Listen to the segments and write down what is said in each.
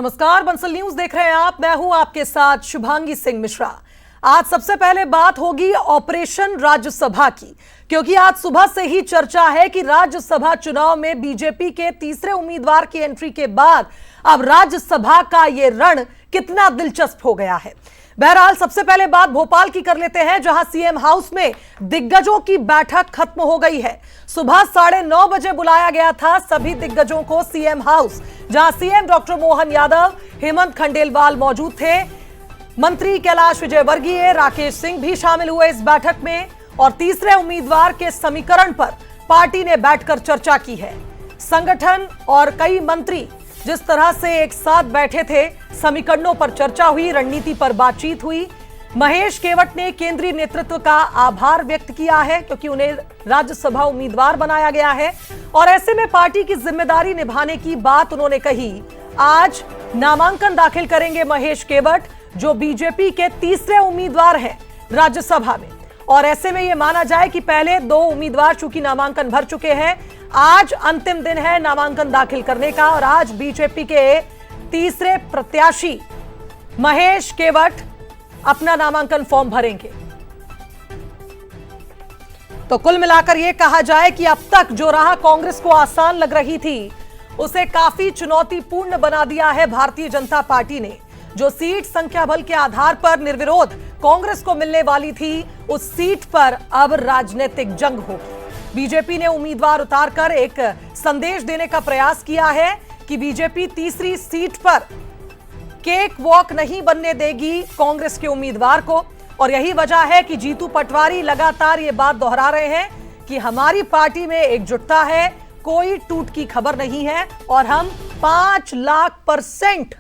नमस्कार, बंसल न्यूज देख रहे हैं आप। मैं हूं आपके साथ शुभांगी सिंह मिश्रा। आज सबसे पहले बात होगी ऑपरेशन राज्यसभा की, क्योंकि आज सुबह से ही चर्चा है कि राज्यसभा चुनाव में बीजेपी के तीसरे उम्मीदवार की एंट्री के बाद अब राज्यसभा का यह रण कितना दिलचस्प हो गया है। बहरहाल सबसे पहले बात भोपाल की कर लेते हैं, जहां सीएम हाउस में दिग्गजों की बैठक खत्म हो गई है। सुबह 9:30 बजे बुलाया गया था सभी दिग्गजों को सीएम हाउस, जहां सीएम डॉक्टर मोहन यादव, हेमंत खंडेलवाल मौजूद थे। मंत्री कैलाश विजयवर्गीय, राकेश सिंह भी शामिल हुए इस बैठक में। और तीसरे उम्मीदवार के समीकरण पर पार्टी ने बैठकर चर्चा की है। संगठन और कई मंत्री जिस तरह से एक साथ बैठे थे, समीकरणों पर चर्चा हुई, रणनीति पर बातचीत हुई। महेश केवट ने केंद्रीय नेतृत्व का आभार व्यक्त किया है, क्योंकि उन्हें राज्यसभा उम्मीदवार बनाया गया है और ऐसे में पार्टी की जिम्मेदारी निभाने की बात उन्होंने कही। आज नामांकन दाखिल करेंगे महेश केवट, जो बीजेपी के तीसरे उम्मीदवार हैं राज्यसभा में। और ऐसे में यह माना जाए कि पहले 2 उम्मीदवार चूंकि नामांकन भर चुके हैं, आज अंतिम दिन है नामांकन दाखिल करने का और आज बीजेपी के तीसरे प्रत्याशी महेश केवट अपना नामांकन फॉर्म भरेंगे। तो कुल मिलाकर यह कहा जाए कि अब तक जो राह कांग्रेस को आसान लग रही थी, उसे काफी चुनौतीपूर्ण बना दिया है भारतीय जनता पार्टी ने। जो सीट संख्या बल के आधार पर निर्विरोध कांग्रेस को मिलने वाली थी, उस सीट पर अब राजनीतिक जंग होगी। बीजेपी ने उम्मीदवार उतारकर एक संदेश देने का प्रयास किया है कि बीजेपी तीसरी सीट पर केक वॉक नहीं बनने देगी कांग्रेस के उम्मीदवार को। और यही वजह है कि जीतू पटवारी लगातार ये बात दोहरा रहे हैं कि हमारी पार्टी में एकजुटता है, कोई टूट की खबर नहीं है और हम 5 लाख%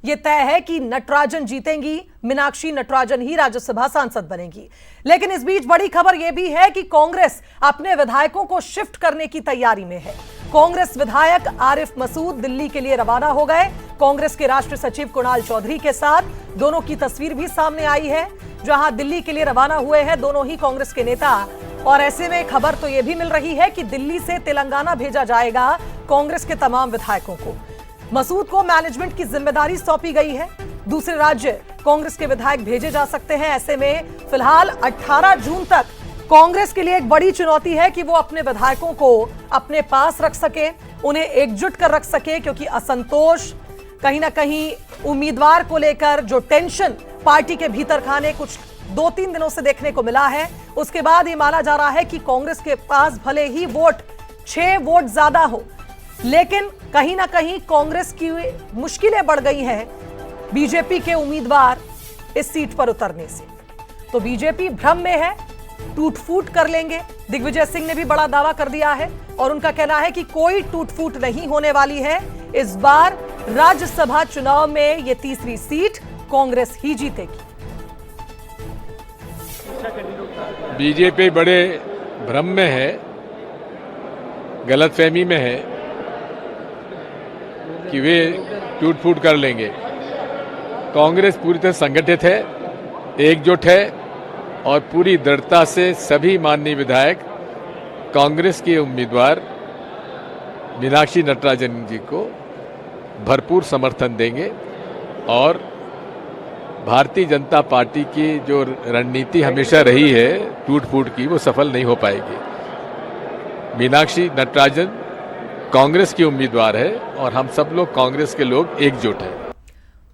यह तय है कि नटराजन जीतेंगी, मीनाक्षी नटराजन ही राज्यसभा सांसद बनेगी। लेकिन इस बीच बड़ी खबर यह भी है कि कांग्रेस अपने विधायकों को शिफ्ट करने की तैयारी में है। कांग्रेस विधायक आरिफ मसूद दिल्ली के लिए रवाना हो गए, कांग्रेस के राष्ट्रीय सचिव कुणाल चौधरी के साथ। दोनों की तस्वीर भी सामने आई है, जहां दिल्ली के लिए रवाना हुए हैं दोनों ही कांग्रेस के नेता। और ऐसे में खबर तो यह भी मिल रही है कि दिल्ली से तेलंगाना भेजा जाएगा कांग्रेस के तमाम विधायकों को। मसूद को मैनेजमेंट की जिम्मेदारी सौंपी गई है, दूसरे राज्य कांग्रेस के विधायक भेजे जा सकते हैं। ऐसे में फिलहाल 18 जून तक कांग्रेस के लिए एक बड़ी चुनौती है कि वो अपने विधायकों को अपने पास रख सके, उन्हें एकजुट कर रख सके, क्योंकि असंतोष, कहीं ना कहीं उम्मीदवार को लेकर जो टेंशन पार्टी के भीतर खाने कुछ 2-3 दिनों से देखने को मिला है, उसके बाद ये माना जा रहा है कि कांग्रेस के पास भले ही 6 वोट ज्यादा हो, लेकिन कहीं ना कहीं कांग्रेस की मुश्किलें बढ़ गई हैं बीजेपी के उम्मीदवार इस सीट पर उतरने से। तो बीजेपी भ्रम में है, टूट फूट कर लेंगे। दिग्विजय सिंह ने भी बड़ा दावा कर दिया है और उनका कहना है कि कोई टूट फूट नहीं होने वाली है। इस बार राज्यसभा चुनाव में यह तीसरी सीट कांग्रेस ही जीतेगी। बीजेपी बड़े भ्रम में है, गलतफहमी में है कि वे टूट फूट कर लेंगे। कांग्रेस पूरी तरह संगठित है, एकजुट है और पूरी दृढ़ता से सभी माननीय विधायक कांग्रेस के उम्मीदवार मीनाक्षी नटराजन जी को भरपूर समर्थन देंगे। और भारतीय जनता पार्टी की जो रणनीति हमेशा रही है टूट फूट की, वो सफल नहीं हो पाएगी। मीनाक्षी नटराजन कांग्रेस की उम्मीदवार है और हम सब लोग कांग्रेस के लोग एकजुट हैं।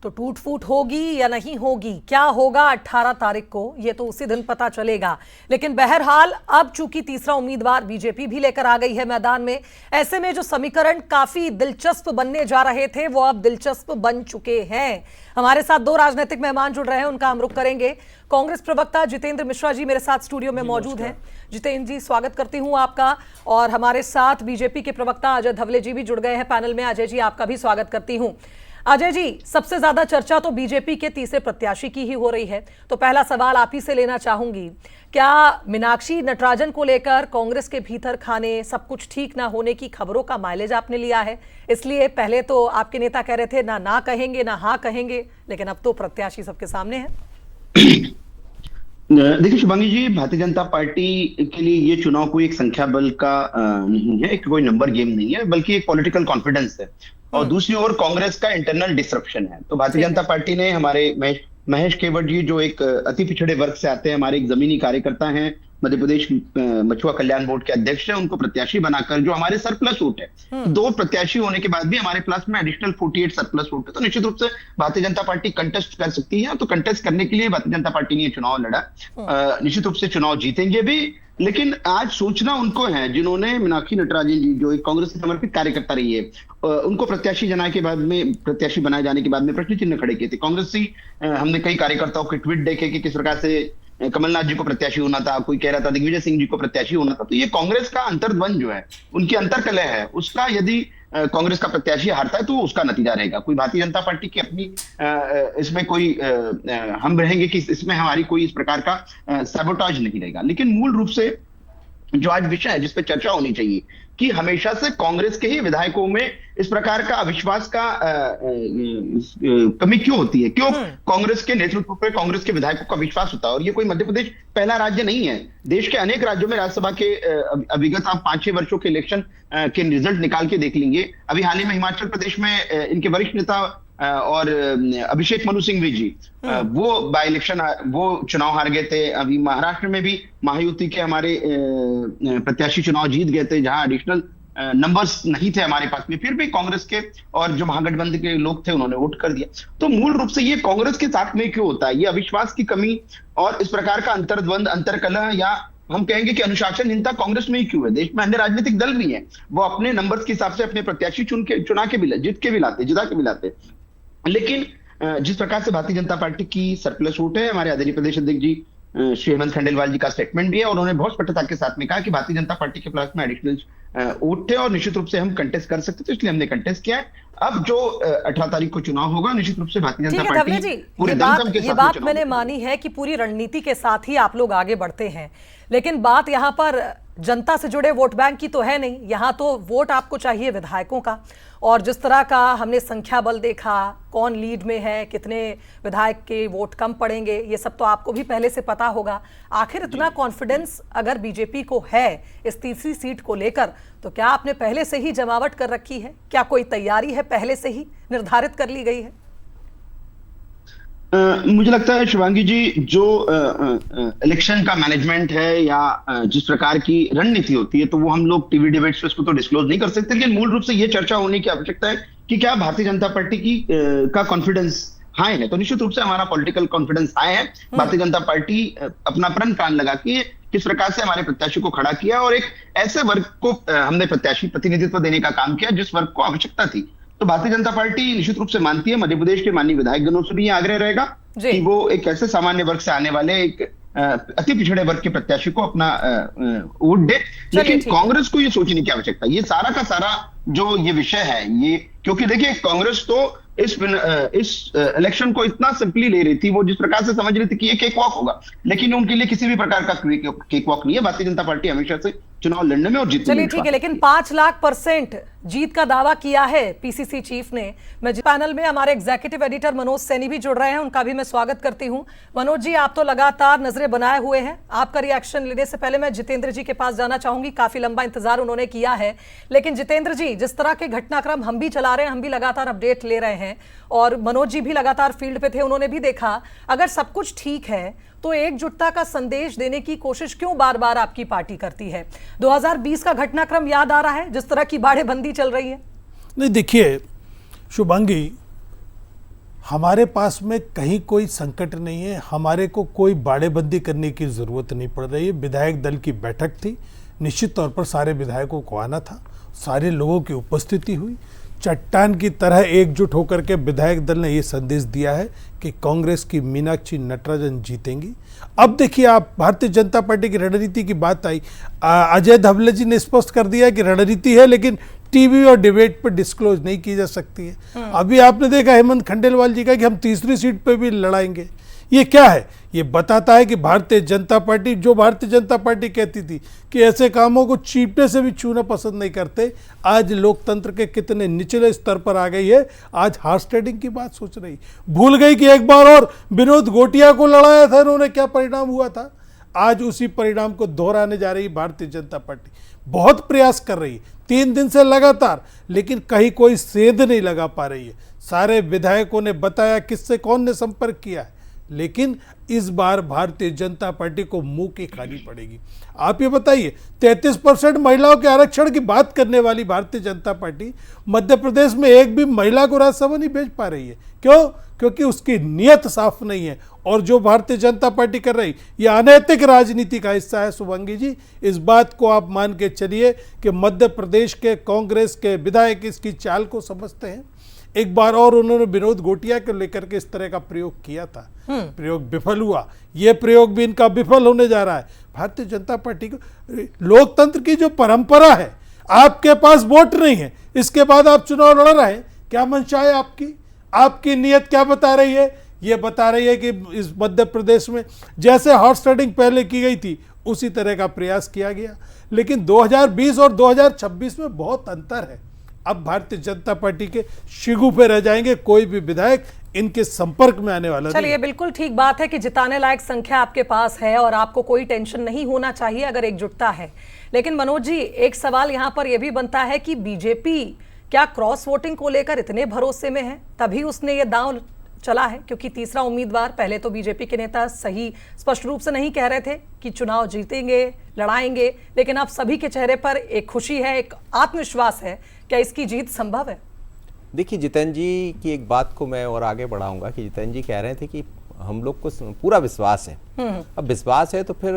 तो टूट फूट होगी या नहीं होगी, क्या होगा 18 तारीख को, यह तो उसी दिन पता चलेगा। लेकिन बहरहाल अब चूंकि तीसरा उम्मीदवार बीजेपी भी लेकर आ गई है मैदान में, ऐसे में जो समीकरण काफी दिलचस्प बनने जा रहे थे, वो अब दिलचस्प बन चुके हैं। हमारे साथ 2 राजनीतिक मेहमान जुड़ रहे हैं, उनका हम रुख करेंगे। कांग्रेस प्रवक्ता जितेंद्र मिश्रा जी मेरे साथ स्टूडियो में मौजूद हैं। जितेंद्र जी, स्वागत करती हूं आपका। और हमारे साथ बीजेपी के प्रवक्ता अजय धवले जी भी जुड़ गए हैं पैनल में। अजय जी, आपका भी स्वागत करती हूं। अजय जी, सबसे ज्यादा चर्चा तो बीजेपी के तीसरे प्रत्याशी की ही हो रही है, तो पहला सवाल आप ही से लेना चाहूंगी। क्या मीनाक्षी नटराजन को लेकर कांग्रेस के भीतर खाने सब कुछ ठीक ना होने की खबरों का माइलेज आपने लिया है? इसलिए पहले तो आपके नेता कह रहे थे ना कहेंगे ना हाँ कहेंगे, लेकिन अब तो प्रत्याशी सबके सामने है। देखिए शुभांगी जी, भारतीय जनता पार्टी के लिए ये चुनाव कोई एक संख्या बल का नहीं है, एक कोई नंबर गेम नहीं है, बल्कि एक पॉलिटिकल कॉन्फिडेंस है। और दूसरी ओर कांग्रेस का इंटरनल डिसरप्शन है। तो भारतीय जनता पार्टी ने हमारे महेश केवट जी, जो एक अति पिछड़े वर्ग से आते हैं, हमारे एक जमीनी कार्यकर्ता हैं, मध्य प्रदेश मछुआ कल्याण बोर्ड के अध्यक्ष हैं, उनको प्रत्याशी बनाकर, जो हमारे सरप्लस वोट है, 2 प्रत्याशी होने के बाद भी हमारे प्लस में एडिशनल 48 सरप्लस वोट है, तो निश्चित रूप से भारतीय जनता पार्टी कंटेस्ट कर सकती है। तो कंटेस्ट करने के लिए भारतीय जनता पार्टी ने ये चुनाव लड़ा, निश्चित रूप से चुनाव जीतेंगे भी। लेकिन आज सोचना उनको है, जिन्होंने मीनाक्षी नटराजन जी, जो एक कांग्रेस की समर्पित कार्यकर्ता रही है, उनको प्रत्याशी बनाए जाने के बाद में प्रश्न चिन्ह खड़े किए थे। कांग्रेस से हमने कई कार्यकर्ताओं के ट्वीट देखे कि किस प्रकार से कमलनाथ जी को प्रत्याशी होना था, कोई कह रहा था दिग्विजय सिंह जी को प्रत्याशी होना था। तो ये कांग्रेस का अंतर्द्वंद जो है, उनकी अंतर्कलह है, उसका यदि कांग्रेस का प्रत्याशी हारता है तो उसका नतीजा रहेगा। कोई भारतीय जनता पार्टी की अपनी इसमें कोई हम रहेंगे कि इसमें हमारी कोई इस प्रकार का सैबोटाज नहीं रहेगा। लेकिन मूल रूप से जो आज विषय है जिस पर चर्चा होनी चाहिए कि हमेशा से कांग्रेस के ही विधायकों में इस प्रकार का अविश्वास का कमी क्यों होती है, क्यों कांग्रेस के नेतृत्व पर कांग्रेस के विधायकों का विश्वास होता है। और ये कोई मध्य प्रदेश पहला राज्य नहीं है, देश के अनेक राज्यों में राज्यसभा के विगत आप 5-6 वर्षों के इलेक्शन के रिजल्ट निकाल के देख लेंगे। अभी हाल ही में हिमाचल प्रदेश में इनके वरिष्ठ नेता और अभिषेक मनु सिंघवी जी, वो बाय इलेक्शन, वो चुनाव हार गए थे। अभी महाराष्ट्र में भी महायुति के हमारे प्रत्याशी चुनाव जीत गए थे, जहां एडिशनल नंबर्स नहीं थे हमारे पास में, फिर भी कांग्रेस के और जो महागठबंधन के लोग थे उन्होंने वोट कर दिया। तो मूल रूप से ये कांग्रेस के साथ में क्यों होता है, ये अविश्वास की कमी और इस प्रकार का अंतर्द्वंद, अंतरकलह, या हम कहेंगे कि अनुशासनहीनता कांग्रेस में ही क्यों है। देश में अन्य राजनीतिक दल भी हैं, वो अपने नंबर्स के हिसाब से अपने प्रत्याशी जिता के भी लाते, लेकिन जिस प्रकार से भारतीय जनता पार्टी की सरप्लस वोट है, हमारे आदरणीय प्रदेश अध्यक्ष जी श्री हेमंत खंडेलवाल जी का स्टेटमेंट भी है, और उन्होंने बहुत स्पष्टता के साथ में कहा कि भारतीय जनता पार्टी के प्लस में एडिशनल वोट थे और निश्चित रूप से हम कंटेस्ट कर सकते, तो इसलिए हमने कंटेस्ट किया है। अब जो 18 तारीख को चुनाव होगा, निश्चित रूप से भारतीय जनता पार्टी पूरे दमखम के साथ, ये बात मैंने मानी है कि पूरी रणनीति के साथ ही आप लोग आगे बढ़ते हैं, लेकिन बात यहाँ पर जनता से जुड़े वोट बैंक की तो है नहीं। यहाँ तो वोट आपको चाहिए विधायकों का, और जिस तरह का हमने संख्या बल देखा, कौन लीड में है, कितने विधायक के वोट कम पड़ेंगे, ये सब तो आपको भी पहले से पता होगा। आखिर इतना कॉन्फिडेंस अगर बीजेपी को है इस तीसरी सीट को लेकर, तो क्या आपने पहले से ही जमावट कर रखी है? क्या कोई तैयारी है पहले से ही निर्धारित कर ली गई है? मुझे लगता है शिवांगी जी, जो इलेक्शन का मैनेजमेंट है या जिस प्रकार की रणनीति होती है, तो वो हम लोग टीवी डिबेट्स पे उसको तो डिस्क्लोज नहीं कर सकते, लेकिन मूल रूप से ये चर्चा होने की आवश्यकता है कि क्या भारतीय जनता पार्टी की का कॉन्फिडेंस हाई है। तो निश्चित रूप से हमारा पॉलिटिकल कॉन्फिडेंस हाई है। भारतीय जनता पार्टी अपना प्रण प्राण लगा के किस प्रकार से हमारे प्रत्याशी को खड़ा किया, और एक ऐसे वर्ग को हमने प्रत्याशी प्रतिनिधित्व देने का काम किया जिस वर्ग को आवश्यकता थी। तो भारतीय जनता पार्टी निश्चित रूप से मानती है, मध्य प्रदेश के माननीय विधायक जनों से भी आग्रह रहेगा कि वो एक ऐसे सामान्य वर्ग से आने वाले एक अति पिछड़े वर्ग के प्रत्याशी को अपना वोट दे। लेकिन कांग्रेस को ये सोचने की आवश्यकता, ये सारा का सारा जो ये विषय है, ये क्योंकि देखिए कांग्रेस तो इस इलेक्शन को इतना सिंपली ले रही थी, वो जिस प्रकार से समझ रही थी कि ये केक वॉक होगा, लेकिन उनके लिए किसी भी प्रकार का केक वॉक नहीं है। भारतीय जनता पार्टी हमेशा से चुनाव लड़ने में और जीतने में, चलिए ठीक है, लेकिन 5 लाख% जीत का दावा किया है पीसीसी चीफ ने। मैं पैनल में हमारे एग्जीक्यूटिव एडिटर मनोज सैनी भी जुड़ रहे हैं, उनका भी मैं स्वागत करती हूं। मनोज जी, आप तो लगातार नजरें बनाए हुए हैं, आपका रिएक्शन लेने से पहले मैं जितेंद्र जी के पास जाना चाहूंगी। काफी लंबा इंतजार उन्होंने किया है, लेकिन जितेंद्र जी, जिस तरह के घटनाक्रम हम भी चला रहे हैं, हम भी लगातार अपडेट ले रहे हैं, और मनोज जी भी लगातार फील्ड पे थे, उन्होंने भी देखा, अगर सब कुछ ठीक है तो एकजुटता का संदेश देने की कोशिश क्यों बार बार आपकी पार्टी करती है? 2020 का घटनाक्रम याद आ रहा है, जिस तरह की बाड़ेबंदी चल रही है? नहीं, देखिए शुभांगी, हमारे पास में कहीं कोई संकट नहीं है, हमारे को कोई बाड़ेबंदी करने की ज़रूरत नहीं पड़ रही है। विधायक दल की बैठक थी, निश्चित तौर पर सारे विधायकों को आना था, सारे लोगों की उपस्थिति हुई, चट्टान की तरह एकजुट होकर के विधायक दल ने ये संदेश दिया है कि कांग्रेस की मीनाक्षी नटराजन जीतेंगी। अब देखिए, आप भारतीय जनता पार्टी की रणनीति की बात आई, अजय धवले जी ने स्पष्ट कर दिया कि रणनीति है, लेकिन टीवी और डिबेट पर डिस्क्लोज नहीं की जा सकती है। अभी आपने देखा हेमंत खंडेलवाल जी का कि हम तीसरी सीट पर भी लड़ाएंगे। ये क्या है? ये बताता है कि भारतीय जनता पार्टी, जो भारतीय जनता पार्टी कहती थी कि ऐसे कामों को चीपने से भी छूना पसंद नहीं करते, आज लोकतंत्र के कितने निचले स्तर पर आ गई है। आज हॉर्स ट्रेडिंग की बात सोच रही, भूल गई कि एक बार और विनोद गोटिया को लड़ाया था, इन्होंने क्या परिणाम हुआ था। आज उसी परिणाम को दोहराने जा रही है भारतीय जनता पार्टी। बहुत प्रयास कर रही है 3 दिन से लगातार, लेकिन कहीं कोई सेंध नहीं लगा पा रही है। सारे विधायकों ने बताया किससे कौन ने संपर्क किया है, लेकिन इस बार भारतीय जनता पार्टी को मुंह की खानी पड़ेगी। आप ये बताइए, 33% महिलाओं के आरक्षण की बात करने वाली भारतीय जनता पार्टी मध्य प्रदेश में एक भी महिला को राज्यसभा नहीं भेज पा रही है। क्यों? क्योंकि उसकी नीयत साफ नहीं है, और जो भारतीय जनता पार्टी कर रही यह अनैतिक राजनीति का हिस्सा है। शुभांगी जी, इस बात को आप मान के चलिए कि मध्य प्रदेश के कांग्रेस के विधायक इसकी चाल को समझते हैं। एक बार और उन्होंने विनोद घोटिया को लेकर के इस तरह का प्रयोग किया था, प्रयोग विफल हुआ। यह प्रयोग भी इनका विफल होने जा रहा है। भारतीय जनता पार्टी को लोकतंत्र की जो परंपरा है, आपके पास वोट नहीं है, इसके बाद आप चुनाव लड़ रहे हैं, क्या मंशा है आपकी? आपकी नीयत क्या बता रही है? ये बता रही है कि इस मध्य प्रदेश में जैसे हॉर्स राइडिंग पहले की गई थी उसी तरह का प्रयास किया गया। लेकिन 2020 और 2026 में बहुत अंतर है। अब भारतीय जनता पार्टी के शिगू पे रह जाएंगे, कोई भी विधायक इनके संपर्क में आने वाला नहीं। चलिए, बिल्कुल ठीक बात है कि जिताने लायक संख्या आपके पास है और आपको कोई टेंशन नहीं होना चाहिए अगर एकजुटता है। लेकिन मनोज जी, एक सवाल यहां पर यह भी बनता है कि बीजेपी क्या क्रॉस वोटिंग को लेकर इतने भरोसे में है, तभी उसने ये दांव चला है? क्योंकि तीसरा उम्मीदवार, पहले तो बीजेपी के नेता सही स्पष्ट रूप से नहीं कह रहे थे कि चुनाव जीतेंगे, लड़ाएंगे, लेकिन अब सभी के चेहरे पर एक खुशी है, एक आत्मविश्वास है। क्या इसकी जीत संभव है? देखिए, जितेंद्र जी की एक बात को मैं और आगे बढ़ाऊंगा कि जितेंद्र जी कह रहे थे कि हम लोग को पूरा विश्वास है। अब विश्वास है तो फिर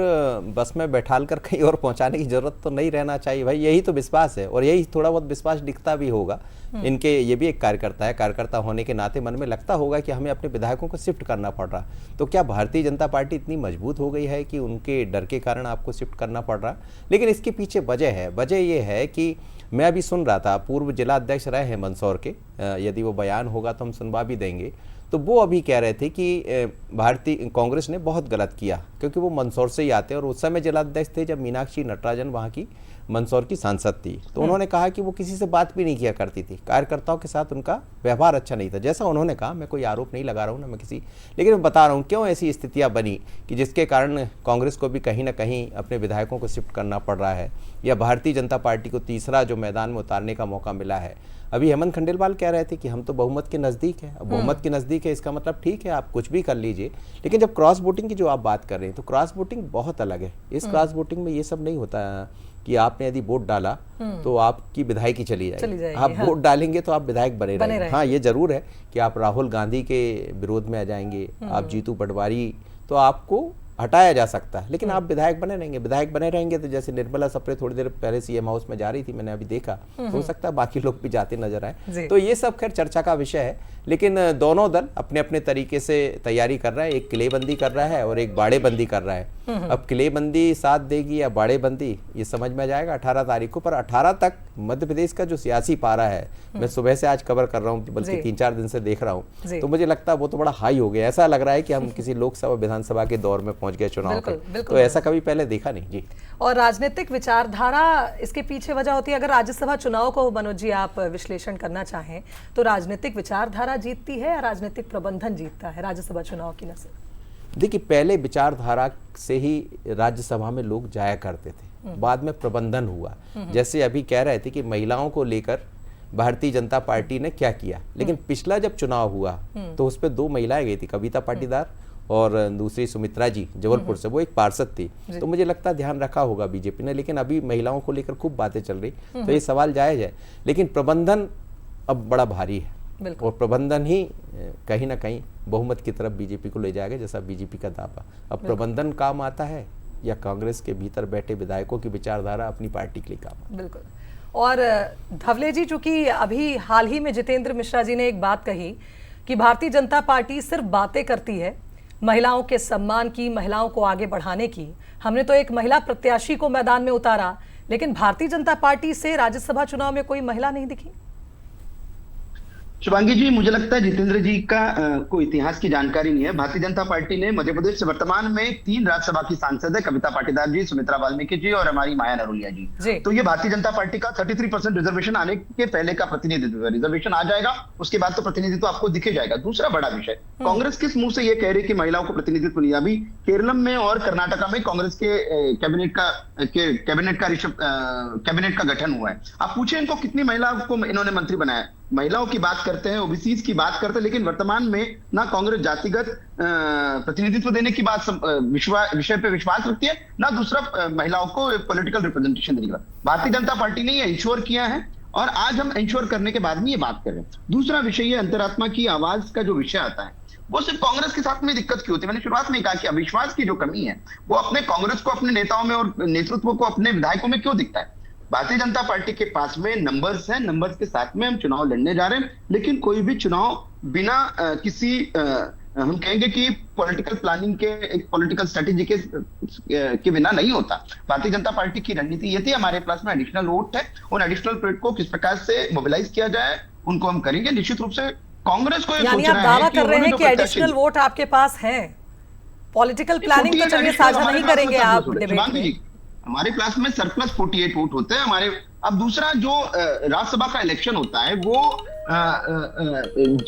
बस में बैठाल कर कहीं और पहुंचाने की जरूरत तो नहीं रहना चाहिए भाई। यही तो विश्वास है, और यही थोड़ा बहुत विश्वास दिखता भी होगा इनके। ये भी एक कार्यकर्ता है, कार्यकर्ता होने के नाते मन में लगता होगा कि हमें अपने विधायकों को शिफ्ट करना पड़ रहा। तो क्या भारतीय जनता पार्टी इतनी मजबूत हो गई है कि उनके डर के कारण आपको शिफ्ट करना पड़ रहा? लेकिन इसके पीछे वजह है। वजह ये है कि मैं अभी सुन रहा था, पूर्व जिला अध्यक्ष रहे हैं मंदसौर के, यदि वो बयान होगा तो हम सुनवा भी देंगे। तो वो अभी कह रहे थे कि भारतीय कांग्रेस ने बहुत गलत किया, क्योंकि वो मंदसौर से ही आते हैं और उस समय जिलाध्यक्ष थे जब मीनाक्षी नटराजन वहाँ की मंदसौर की सांसद थी। तो उन्होंने कहा कि वो किसी से बात भी नहीं किया करती थी, कार्यकर्ताओं के साथ उनका व्यवहार अच्छा नहीं था। जैसा उन्होंने कहा, मैं कोई आरोप नहीं लगा रहा हूँ ना मैं किसी, लेकिन मैं बता रहा हूँ क्यों ऐसी स्थितियाँ बनी कि जिसके कारण कांग्रेस को भी कहीं ना कहीं अपने विधायकों को शिफ्ट करना पड़ रहा है, या भारतीय जनता पार्टी को तीसरा जो मैदान में उतारने का मौका मिला है। अभी हेमंत खंडेलवाल कह रहे थे कि हम तो बहुमत के नज़दीक है। अब बहुमत के नज़दीक है इसका मतलब ठीक है, आप कुछ भी कर लीजिए। लेकिन जब क्रॉस वोटिंग की जो आप बात कर रहे हैं, तो क्रॉस वोटिंग बहुत अलग है। इस क्रॉस वोटिंग में ये सब नहीं होता कि आपने यदि वोट डाला तो आपकी विधायकी चली जाएगी। आप वोट डालेंगे तो आप विधायक बने रहेंगे। हाँ, ये जरूर है कि आप राहुल गांधी के विरोध में आ जाएंगे, आप जीतू पटवारी, तो आपको हटाया जा सकता है, लेकिन आप विधायक बने रहेंगे। विधायक बने रहेंगे तो जैसे निर्मला सप्रे थोड़ी देर पहले सीएम हाउस में जा रही थी, मैंने अभी देखा, तो हो सकता है बाकी लोग भी जाते नजर आए। तो ये सब खैर चर्चा का विषय है, लेकिन दोनों दल अपने अपने तरीके से तैयारी कर रहा है। एक किलेबंदी कर रहा है और एक बाड़ेबंदी कर रहा है। अब किलेबंदी साथ देगी या बाड़ेबंदी, ये समझ में आ जाएगा 18 तारीख को। पर 18 तक मध्य प्रदेश का जो सियासी पारा है, मैं सुबह से आज कवर कर रहा हूँ, बल्कि 3-4 दिन से देख रहा हूँ, तो मुझे लगता है वो तो बड़ा हाई हो गया। ऐसा लग रहा है कि हम किसी लोकसभा विधानसभा के दौर में पहुंच गए चुनाव के। तो ऐसा कभी पहले देखा नहीं जी। और राजनीतिक विचारधारा इसके पीछे वजह होती है। अगर राज्यसभा चुनाव को मनोज जी आप विश्लेषण करना चाहें, तो राजनीतिक विचारधारा जीतती है या राजनीतिक प्रबंधन जीतता है राज्यसभा चुनाव की नजर? देखिए, पहले विचारधारा से ही राज्यसभा में लोग जाया करते थे, बाद में प्रबंधन हुआ। जैसे अभी कह रहे थे कि महिलाओं को लेकर भारतीय जनता पार्टी ने क्या किया, लेकिन पिछला जब चुनाव हुआ तो उस पर 2 महिलाएं गई थी, कविता पाटीदार और दूसरी सुमित्रा जी जबलपुर से, वो एक पार्षद थी। तो मुझे लगता है ध्यान रखा होगा बीजेपी ने, लेकिन अभी महिलाओं को लेकर खूब बातें चल रही, तो ये सवाल जायज है। लेकिन प्रबंधन अब बड़ा भारी है, और प्रबंधन ही कहीं ना कहीं बहुमत की तरफ बीजेपी को ले जाएगा, जैसा बीजेपी का दावा। अब प्रबंधन काम आता है या कांग्रेस के भीतर बैठे विधायकों की विचारधारा अपनी पार्टी के लिए काम? बिल्कुल। और धवले जी, चूंकि अभी हाल ही में जितेंद्र मिश्रा जी ने एक बात कही कि भारतीय जनता पार्टी सिर्फ बातें करती है महिलाओं के सम्मान की, महिलाओं को आगे बढ़ाने की। हमने तो एक महिला प्रत्याशी को मैदान में उतारा, लेकिन भारतीय जनता पार्टी से राज्यसभा चुनाव में कोई महिला नहीं दिखी। शुभांगी जी, मुझे लगता है जितेंद्र जी का कोई इतिहास की जानकारी नहीं है। भारतीय जनता पार्टी ने मध्य प्रदेश से वर्तमान में 3 राज्यसभा की सांसद है, कविता पाटीदार जी, सुमित्रा वाल्मीकि जी और हमारी माया नरोलिया जी। तो ये भारतीय जनता पार्टी का 33% रिजर्वेशन आने के पहले का प्रतिनिधित्व है। रिजर्वेशन आ जाएगा, उसके बाद तो प्रतिनिधित्व आपको दिखे जाएगा। दूसरा बड़ा विषय, कांग्रेस किस मुंह से ये कह रही कि महिलाओं को प्रतिनिधित्व नहीं। अभी केरलम में और कर्नाटका में कांग्रेस के कैबिनेट का गठन हुआ है। आप पूछे इनको कितनी महिलाओं को इन्होंने मंत्री बनाया। महिलाओं की बात करते हैं, ओबीसी की बात करते हैं, लेकिन वर्तमान में ना कांग्रेस जातिगत प्रतिनिधित्व देने की बात विषय पे विश्वास रखती है, ना दूसरा महिलाओं को पॉलिटिकल रिप्रेजेंटेशन देने का। भारतीय जनता पार्टी ने ये इंश्योर किया है और आज हम इंश्योर करने के बाद में ये बात कर रहे हैं। दूसरा विषय, ये अंतरात्मा की आवाज का जो विषय आता है, वो सिर्फ कांग्रेस के साथ में दिक्कत क्यों होती है। मैंने शुरुआत में कहा कि अविश्वास की जो कमी है वो अपने कांग्रेस को, अपने नेताओं में और नेतृत्व को, अपने विधायकों में क्यों दिखता है। भारतीय जनता पार्टी के पास में नंबर्स हैं, नंबर्स के साथ में हम चुनाव लड़ने जा रहे हैं, लेकिन कोई भी चुनाव बिना किसी हम कहेंगे कि पॉलिटिकल प्लानिंग के, एक पॉलिटिकल स्ट्रेटेजी के बिना नहीं होता। भारतीय जनता पार्टी की रणनीति ये थी, हमारे पास में एडिशनल वोट है, उन एडिशनल वोट को किस प्रकार से मोबिलाइज किया जाए, उनको हम करेंगे। निश्चित रूप से कांग्रेस को यानी आप दावा कर रहे हैं कि एडिशनल वोट आपके पास है, पॉलिटिकल प्लानिंग तो चलिए साझा नहीं करेंगे आप डिबेट में। हमारे पास में सरप्लस 48 वोट होते हैं हमारे। अब दूसरा जो राज्यसभा का इलेक्शन होता है वो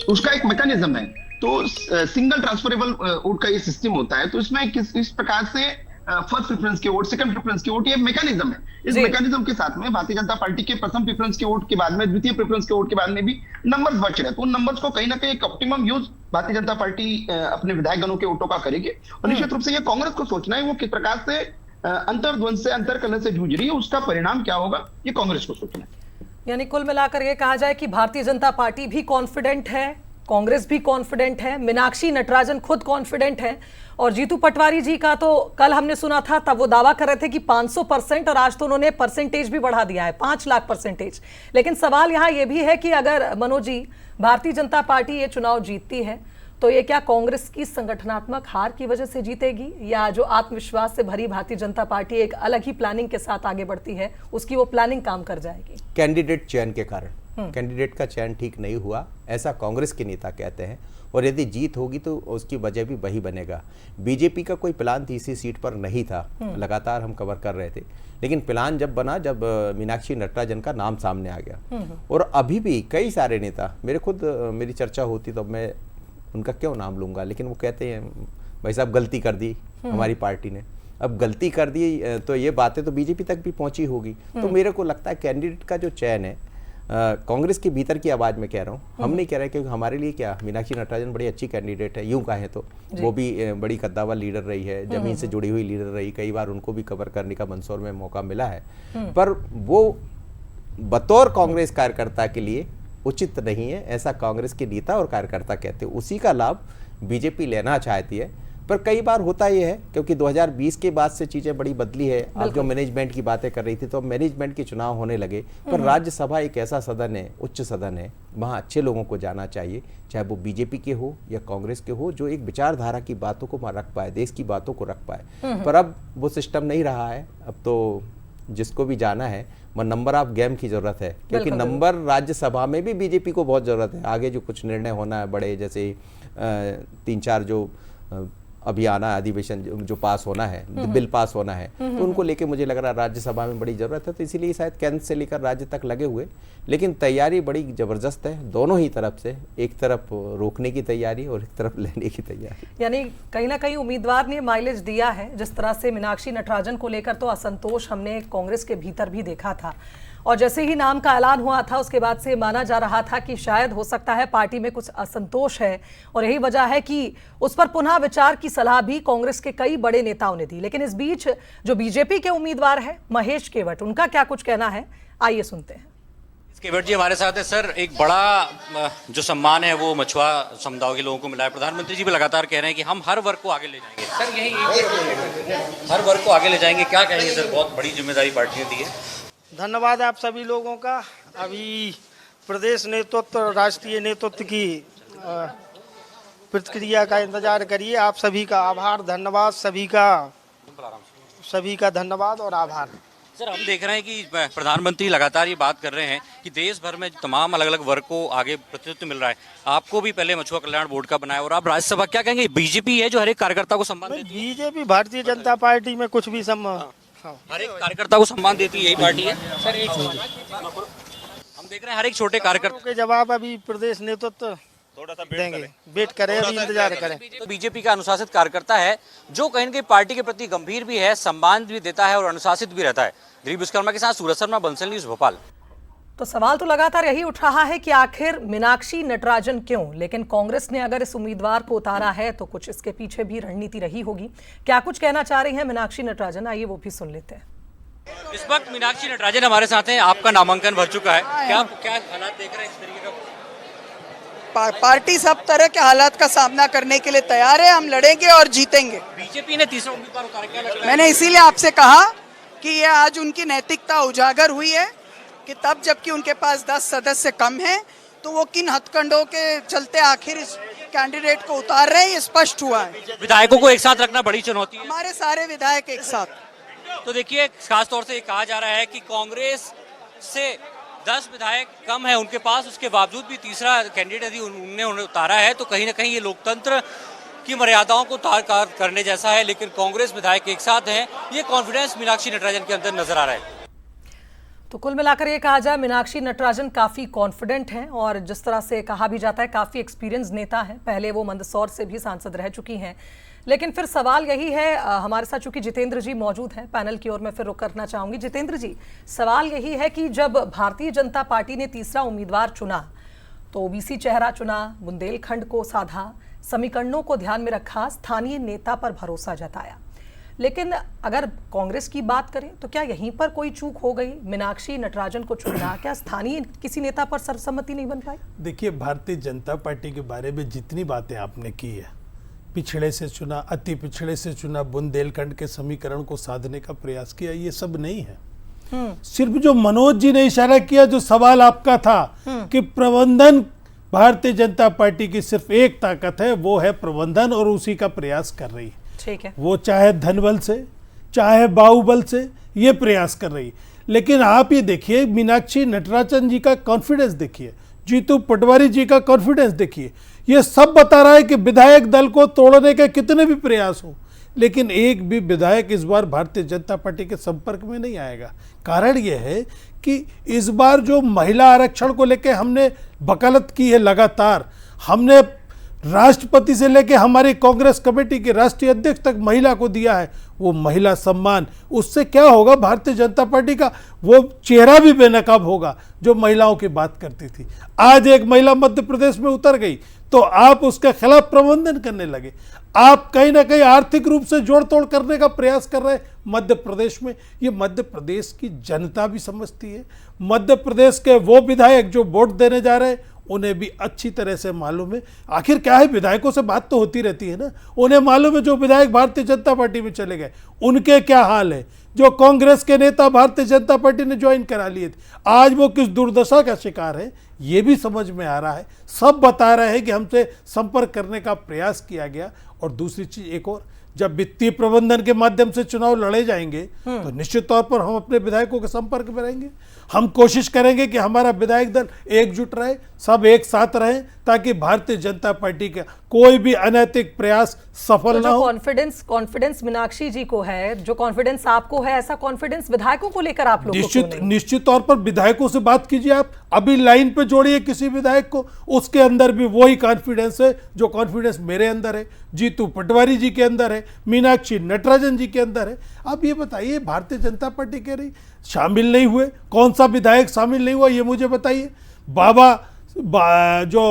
उसका एक मैकेनिज्म है, तो सिंगल ट्रांसफरेबल वोट का ये सिस्टम होता है। तो इसमें किस प्रकार से फर्स्ट प्रेफरेंस के वोट, सेकंड प्रेफरेंस के वोट, ये मैकेनिज्म है। इस मैकेनिज्म के साथ में भारतीय जनता पार्टी के प्रथम प्रेफरेंस के वोट के बाद में, द्वितीय प्रेफरेंस के वोट के बाद में भी नंबर्स बच रहे हैं। तो उन नंबर्स को कहीं ना कहीं एक optimum use Bharatiya Janata party अपने विधायक गणों के वोटों का करेगी। और निश्चित रूप से ये कांग्रेस को सोचना है वो किस प्रकार से अंतर्द्वंद से, अंतरकलह से जूझ रही है, उसका परिणाम क्या होगा ये कांग्रेस को सोचना है। यानी कुल मिलाकर ये कहा जाए कि भारतीय जनता पार्टी भी कॉन्फिडेंट है, कांग्रेस भी कॉन्फिडेंट है, मीनाक्षी नटराजन खुद कॉन्फिडेंट है, और जीतू पटवारी जी का तो कल हमने सुना था, तब वो दावा कर रहे थे कि 500%, और आज तो उन्होंने परसेंटेज भी बढ़ा दिया है, 5 लाख परसेंटेज। लेकिन सवाल यहां यह भी है कि अगर मनोज जी भारतीय जनता पार्टी ये चुनाव जीतती है तो ये क्या कांग्रेस की संगठनात्मक हार की वजह से जीतेगी, या जो आत्मविश्वास से भरी भारतीय जनता पार्टी एक अलग ही प्लानिंग के साथ आगे बढ़ती है उसकी वो प्लानिंग काम कर जाएगी? कैंडिडेट चयन के कारण, कैंडिडेट का चयन ठीक नहीं हुआ ऐसा कांग्रेस के नेता कहते हैं, और यदि जीत होगी तो उसकी वजह भी वही बनेगा। बीजेपी का कोई प्लान तीसरी सीट पर नहीं था, लगातार हम कवर कर रहे थे, लेकिन प्लान जब बना जब मीनाक्षी नटराजन का नाम सामने आ गया। और अभी भी कई सारे नेता, मेरी चर्चा होती तो मैं उनका क्यों नाम लूंगा, लेकिन वो कहते हैं भाई साहब गलती कर दी हमारी पार्टी ने, अब गलती कर दी तो ये बातें तो बीजेपी तक भी पहुंची होगी। तो मेरे को लगता है कैंडिडेट का जो चयन है, कांग्रेस के भीतर की आवाज में कह रहा हूँ, हम नहीं कह रहे, क्योंकि हमारे लिए क्या, मीनाक्षी नटराजन बड़ी अच्छी कैंडिडेट है, यूं कहें तो वो भी बड़ी कद्दावर लीडर रही है, जमीन से जुड़ी हुई लीडर रही, कई बार उनको भी कवर करने का मंदसौर में मौका मिला है, पर वो बतौर कांग्रेस कार्यकर्ता के लिए उचित नहीं है, ऐसा कांग्रेस के नेता और कार्यकर्ता कहते हैं। उसी का लाभ बीजेपी लेना चाहती है, पर कई बार होता यह है, क्योंकि 2020 के बाद से चीजें बड़ी बदली है। आप जो मैनेजमेंट की बातें कर रही थी, तो मैनेजमेंट के चुनाव होने लगे, पर राज्यसभा एक ऐसा सदन है, उच्च सदन है, वहाँ अच्छे लोगों को जाना चाहिए, चाहे वो बीजेपी के हो या कांग्रेस के हो, जो एक विचारधारा की बातों को रख पाए, देश की बातों को रख पाए। पर अब वो सिस्टम नहीं रहा है। अब तो जिसको भी जाना है वो नंबर ऑफ गेम की जरूरत है, क्योंकि नंबर राज्यसभा में भी बीजेपी को बहुत जरूरत है। आगे जो कुछ निर्णय होना है बड़े, जैसे 3-4 जो अभी आना अधिवेशन जो पास होना है, बिल पास होना है, तो उनको लेके मुझे लग रहा है राज्यसभा में बड़ी जरूरत है। तो इसीलिए शायद केंद्र से लेकर राज्य तक लगे हुए, लेकिन तैयारी बड़ी जबरदस्त है दोनों ही तरफ से, एक तरफ रोकने की तैयारी और एक तरफ लेने की तैयारी। यानी कहीं ना कहीं उम्मीदवार ने माइलेज दिया है। जिस तरह से मीनाक्षी नटराजन को लेकर तो असंतोष हमने कांग्रेस के भीतर भी देखा था, और जैसे ही नाम का ऐलान हुआ था उसके बाद से माना जा रहा था कि शायद हो सकता है पार्टी में कुछ असंतोष है, और यही वजह है कि उस पर पुनः विचार की सलाह भी कांग्रेस के कई बड़े नेताओं ने दी। लेकिन इस बीच जो बीजेपी के उम्मीदवार है महेश केवट, उनका क्या कुछ कहना है, आइए सुनते हैं। केवट जी हमारे साथ है। सर, एक बड़ा जो सम्मान है वो मछुआ समुदाय के लोगों को मिला है। प्रधानमंत्री जी भी लगातार कह रहे हैं कि हम हर वर्ग को आगे ले जाएंगे। सर, यही हर वर्ग को आगे ले जाएंगे, क्या कहेंगे सर? बहुत बड़ी जिम्मेदारी पार्टी ने दी है। धन्यवाद आप सभी लोगों का। अभी प्रदेश नेतृत्व, राष्ट्रीय नेतृत्व की प्रतिक्रिया का इंतजार करिए। आप सभी का आभार, धन्यवाद, सभी का धन्यवाद और आभार। सर हम देख रहे हैं कि प्रधानमंत्री लगातार ये बात कर रहे हैं कि देश भर में तमाम अलग अलग वर्ग को आगे प्रतिनिधित्व मिल रहा है। आपको भी पहले मछुआ कल्याण बोर्ड का बनाया और आप राज्यसभा, क्या कहेंगे? बीजेपी है जो हर एक कार्यकर्ता को सम्मान देती है। बीजेपी भारतीय जनता पार्टी में कुछ भी हर एक कार्यकर्ता को सम्मान देती है, यही पार्टी है। सर एक हम देख रहे हैं हर एक छोटे कार्यकर्ता के जवाब अभी प्रदेश नेतृत्व थोड़ा सा देंगे, वेट करें, अभी इंतजार करें। तो बीजेपी का अनुशासित कार्यकर्ता है जो कहीं न कहीं पार्टी के प्रति गंभीर भी है, सम्मान भी देता है और अनुशासित भी रहता है। दिलीप विश्वकर्मा के साथ सूरज शर्मा, बंसल न्यूज, भोपाल। तो सवाल तो लगातार यही उठ रहा है कि आखिर मीनाक्षी नटराजन क्यों, लेकिन कांग्रेस ने अगर इस उम्मीदवार को उतारा है तो कुछ इसके पीछे भी रणनीति रही होगी। क्या कुछ कहना चाह रही हैं मीनाक्षी नटराजन, आइए वो भी सुन लेते हैं। इस वक्त मीनाक्षी नटराजन हमारे साथ हैं, आपका नामांकन भर चुका है, क्या हालात देख रहे हैं इस तरीके का? पार्टी सब तरह के हालात का सामना करने के लिए तैयार है, हम लड़ेंगे और जीतेंगे। बीजेपी ने तीसरा उम्मीदवार उतारा, क्या लगता है? मैंने इसीलिए आपसे कहा कि ये आज उनकी नैतिकता उजागर हुई है कि तब जबकि उनके पास 10 सदस्य कम हैं तो वो किन हथकंडों के चलते आखिर इस कैंडिडेट को उतार रहे हैं, ये स्पष्ट हुआ है। विधायकों को एक साथ रखना बड़ी चुनौती है। हमारे सारे विधायक एक साथ। तो देखिए, खास तौर से ये कहा जा रहा है कि कांग्रेस से 10 विधायक कम है उनके पास, उसके बावजूद भी तीसरा कैंडिडेट यदि उन्हें उतारा है तो कहीं ना कहीं ये लोकतंत्र की मर्यादाओं को तार करने जैसा है। लेकिन कांग्रेस विधायक एक साथ हैं, ये कॉन्फिडेंस मीनाक्षी नटराजन के अंदर नजर आ रहा है। तो कुल मिलाकर ये कहा जाए मीनाक्षी नटराजन काफी कॉन्फिडेंट हैं और जिस तरह से कहा भी जाता है काफी एक्सपीरियंस नेता है, पहले वो मंदसौर से भी सांसद रह चुकी हैं। लेकिन फिर सवाल यही है, हमारे साथ चूंकि जितेंद्र जी मौजूद हैं पैनल की ओर मैं फिर रुख करना चाहूंगी। जितेंद्र जी, सवाल यही है कि जब भारतीय जनता पार्टी ने तीसरा उम्मीदवार चुना तो ओबीसी चेहरा चुना, बुंदेलखंड को साधा, समीकरणों को ध्यान में रखा, स्थानीय नेता पर भरोसा जताया। लेकिन अगर कांग्रेस की बात करें तो क्या यहीं पर कोई चूक हो गई? मीनाक्षी नटराजन को चुनना, क्या स्थानीय किसी नेता पर सर्वसम्मति नहीं बन पाई? देखिए, भारतीय जनता पार्टी के बारे में जितनी बातें आपने की है, पिछड़े से चुना, अति पिछड़े से चुना, बुंदेलखंड के समीकरण को साधने का प्रयास किया, ये सब नहीं है। सिर्फ जो मनोज जी ने इशारा किया, जो सवाल आपका था कि प्रबंधन, भारतीय जनता पार्टी की सिर्फ एक ताकत है, वो है प्रबंधन, और उसी का प्रयास कर रही है। ठीक है, वो चाहे धनबल से चाहे बाहुबल से ये प्रयास कर रही है। लेकिन आप ये देखिए, मीनाक्षी नटराजन जी का कॉन्फिडेंस देखिए, जीतू पटवारी जी का कॉन्फिडेंस देखिए, ये सब बता रहा है कि विधायक दल को तोड़ने के कितने भी प्रयास हो, लेकिन एक भी विधायक इस बार भारतीय जनता पार्टी के संपर्क में नहीं आएगा। कारण यह है कि इस बार जो महिला आरक्षण को लेकर हमने वकालत की है, लगातार हमने राष्ट्रपति से लेकर हमारी कांग्रेस कमेटी के राष्ट्रीय अध्यक्ष तक महिला को दिया है, वो महिला सम्मान, उससे क्या होगा, भारतीय जनता पार्टी का वो चेहरा भी बेनकाब होगा जो महिलाओं की बात करती थी। आज एक महिला मध्य प्रदेश में उतर गई तो आप उसके खिलाफ प्रबंधन करने लगे, आप कहीं ना कहीं आर्थिक रूप से जोड़ तोड़ करने का प्रयास कर रहे हैं मध्य प्रदेश में। ये मध्य प्रदेश की जनता भी समझती है, मध्य प्रदेश के वो विधायक जो वोट देने जा रहे हैं उन्हें भी अच्छी तरह से मालूम है। आखिर क्या है, विधायकों से बात तो होती रहती है ना, उन्हें मालूम है जो विधायक भारतीय जनता पार्टी में चले गए उनके क्या हाल है, जो कांग्रेस के नेता भारतीय जनता पार्टी ने ज्वाइन करा लिए थे आज वो किस दुर्दशा का शिकार है, ये भी समझ में आ रहा है। सब बता रहे हैं कि हमसे संपर्क करने का प्रयास किया गया। और दूसरी चीज एक और, जब वित्तीय प्रबंधन के माध्यम से चुनाव लड़े जाएंगे तो निश्चित तौर पर हम अपने विधायकों के संपर्क में रहेंगे। हम कोशिश करेंगे कि हमारा विधायक दल एकजुट रहे, सब एक साथ रहें, ताकि भारतीय जनता पार्टी का कोई भी अनैतिक प्रयास सफल ना हो। कॉन्फिडेंस मीनाक्षी जी को है, जो कॉन्फिडेंस आपको है, ऐसा कॉन्फिडेंस विधायकों को लेकर आप लोगों को नहीं? निश्चित तौर पर विधायकों से बात कीजिए, आप अभी लाइन पे जोड़िए किसी विधायक को, उसके अंदर भी वही कॉन्फिडेंस है जो कॉन्फिडेंस मेरे अंदर है, जीतू पटवारी जी के अंदर है, मीनाक्षी नटराजन जी के अंदर है। अब ये बताइए, भारतीय जनता पार्टी कह रही शामिल नहीं हुए, कौन सा विधायक शामिल नहीं हुआ ये मुझे बताइए। जो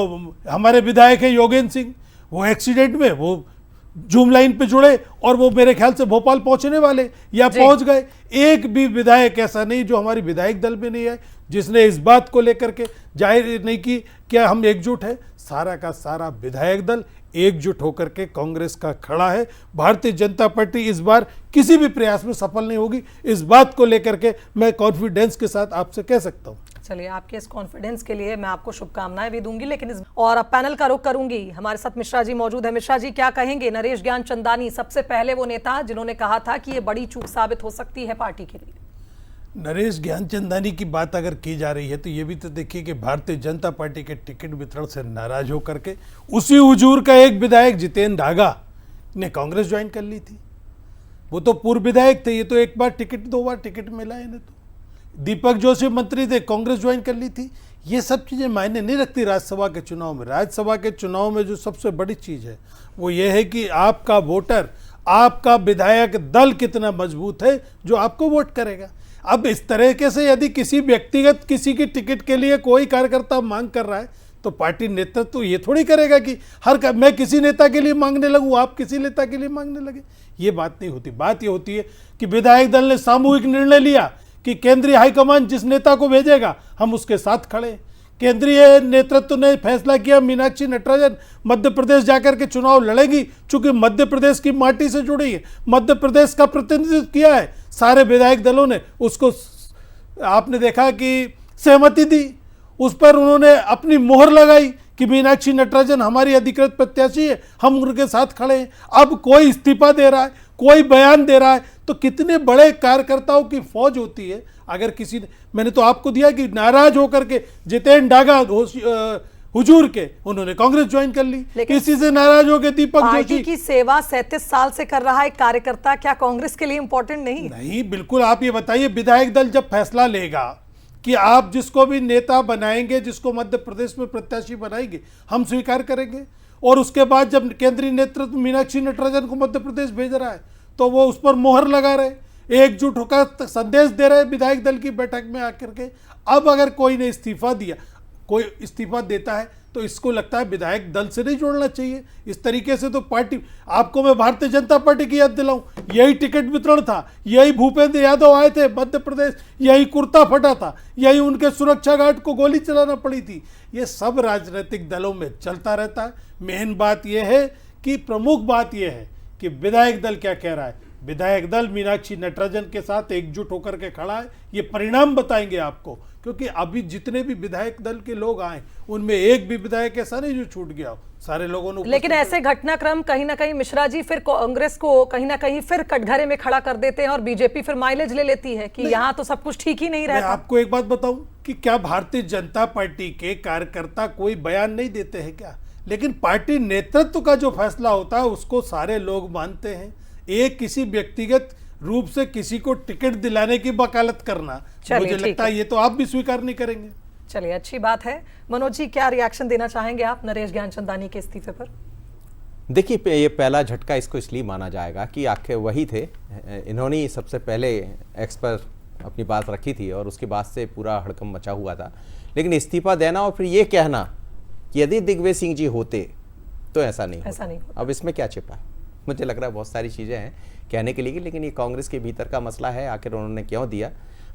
हमारे विधायक है योगेंद्र सिंह, वो एक्सीडेंट में वो जूम लाइन पे जुड़े और वो मेरे ख्याल से भोपाल पहुंचने वाले या पहुंच गए। एक भी विधायक ऐसा नहीं जो हमारी विधायक दल में नहीं है जिसने इस बात को लेकर के जाहिर नहीं की क्या हम एकजुट है। सारा का सारा विधायक दल एकजुट होकर के कांग्रेस का खड़ा है। भारतीय जनता पार्टी इस बार किसी भी प्रयास में सफल नहीं होगी, इस बात को लेकर के मैं कॉन्फिडेंस के साथ आपसे कह सकता हूं। चलिए, आपके इस कॉन्फिडेंस के लिए मैं आपको शुभकामनाएं भी दूंगी, लेकिन और अब पैनल का रुख करूंगी। हमारे साथ मिश्रा जी मौजूद है। मिश्रा जी, क्या कहेंगे? नरेश ज्ञानचंदानी सबसे पहले वो नेता जिन्होंने कहा था कि ये बड़ी चूक साबित हो सकती है पार्टी के लिए। नरेश ज्ञानचंदानी की बात अगर की जा रही है तो ये भी तो देखिए कि भारतीय जनता पार्टी के टिकट वितरण से नाराज होकर के उसी हुजूर का एक विधायक जितेंद्र डागा ने कांग्रेस ज्वाइन कर ली थी। वो तो पूर्व विधायक थे, ये तो एक बार टिकट 2 बार टिकट मिला है इन्हें। तो दीपक जोशी मंत्री थे, कांग्रेस ज्वाइन कर ली थी। ये सब चीज़ें मायने नहीं रखती राज्यसभा के चुनाव में। राज्यसभा के चुनाव में जो सबसे बड़ी चीज़ है वो ये है कि आपका वोटर, आपका विधायक दल कितना मजबूत है जो आपको वोट करेगा। अब इस तरीके से यदि किसी व्यक्तिगत किसी की टिकट के लिए कोई कार्यकर्ता मांग कर रहा है तो पार्टी नेतृत्व तो ये थोड़ी करेगा कि मैं किसी नेता के लिए मांगने लगूँ, आप किसी नेता के लिए मांगने लगे। ये बात नहीं होती। बात ये होती है कि विधायक दल ने सामूहिक निर्णय लिया कि केंद्रीय हाईकमान जिस नेता को भेजेगा हम उसके साथ खड़े। केंद्रीय नेतृत्व ने फैसला किया मीनाक्षी नटराजन मध्य प्रदेश जाकर के चुनाव लड़ेगी, चूंकि मध्य प्रदेश की माटी से जुड़ी है, मध्य प्रदेश का प्रतिनिधित्व किया है। सारे विधायक दलों ने उसको, आपने देखा कि सहमति दी, उस पर उन्होंने अपनी मोहर लगाई कि मीनाक्षी नटराजन हमारी अधिकृत प्रत्याशी है, हम उनके साथ खड़े हैं। अब कोई इस्तीफा दे रहा है, कोई बयान दे रहा है, तो कितने बड़े कार्यकर्ताओं की फौज होती है। अगर किसी ने, मैंने तो आपको दिया कि नाराज होकर के जितेंद्र डागा हुजूर के उन्होंने कांग्रेस ज्वाइन कर ली, किसी से नाराज हो गए दीपक जोशी। पार्टी की सेवा 37 साल से कर रहा है कार्यकर्ता, क्या कांग्रेस के लिए इंपॉर्टेंट नहीं? नहीं, बिल्कुल। आप ये बताइए, विधायक दल जब फैसला लेगा कि आप जिसको भी नेता बनाएंगे, जिसको मध्य प्रदेश में प्रत्याशी बनाएंगे, हम स्वीकार करेंगे। और उसके बाद जब केंद्रीय नेतृत्व मीनाक्षी नटराजन को मध्य प्रदेश भेज रहा है तो वो उस पर मोहर लगा रहे, एकजुट होकर संदेश दे रहे विधायक दल की बैठक में आकर के। अब अगर कोई ने इस्तीफा दिया, कोई इस्तीफा देता है तो इसको लगता है विधायक दल से नहीं जोड़ना चाहिए। इस तरीके से तो पार्टी, आपको मैं भारतीय जनता पार्टी की याद दिलाऊं, यही टिकट वितरण था, यही भूपेंद्र यादव आए थे मध्य प्रदेश, यही कुर्ता फटा था, यही उनके सुरक्षा गार्ड को गोली चलाना पड़ी थी। ये सब राजनीतिक दलों में चलता रहता है। मेन बात यह है कि, प्रमुख बात यह है कि विधायक दल क्या कह रहा है। विधायक दल मीनाक्षी नटराजन के साथ एकजुट होकर के खड़ा है। ये परिणाम बताएंगे आपको, क्योंकि अभी जितने भी विधायक दल के लोग आए उनमें एक भी विधायक ऐसा नहीं जो छूट गया हो, सारे लोगों ने। लेकिन ऐसे घटनाक्रम कहीं ना कहीं मिश्रा जी फिर कांग्रेस को कहीं ना कहीं फिर कटघरे में खड़ा कर देते हैं और बीजेपी फिर माइलेज ले लेती है कि यहाँ तो सब कुछ ठीक ही नहीं रहता। मैं आपको एक बात बताऊं कि क्या भारतीय जनता पार्टी के कार्यकर्ता कोई बयान नहीं देते हैं क्या? लेकिन पार्टी नेतृत्व का जो फैसला होता है उसको सारे लोग मानते हैं। एक किसी व्यक्तिगत रूप से किसी को टिकट दिलाने की वकालत करना, मुझे लगता है ये तो आप भी स्वीकार नहीं करेंगे। चलिए, अच्छी बात है। मनोज जी, क्या रिएक्शन देना चाहेंगे आप नरेश ज्ञानचंदानी के इस्तीफे पर? देखिए, ये पहला झटका इसको इसलिए माना जाएगा कि आखिर वही थे, इन्होंने सबसे पहले एक्स पर अपनी बात रखी थी और उसके बाद से पूरा हड़कंप मचा हुआ था। लेकिन इस्तीफा देना और फिर ये कहना कि यदि दिग्विजय सिंह जी होते तो ऐसा नहीं। अब इसमें क्या छिपा है? मुझे लग रहा है बहुत सारी चीज़ें हैं कहने के लिए, लेकिन ये कांग्रेस के भीतर का मसला है, आखिर उन्होंने क्यों दिया।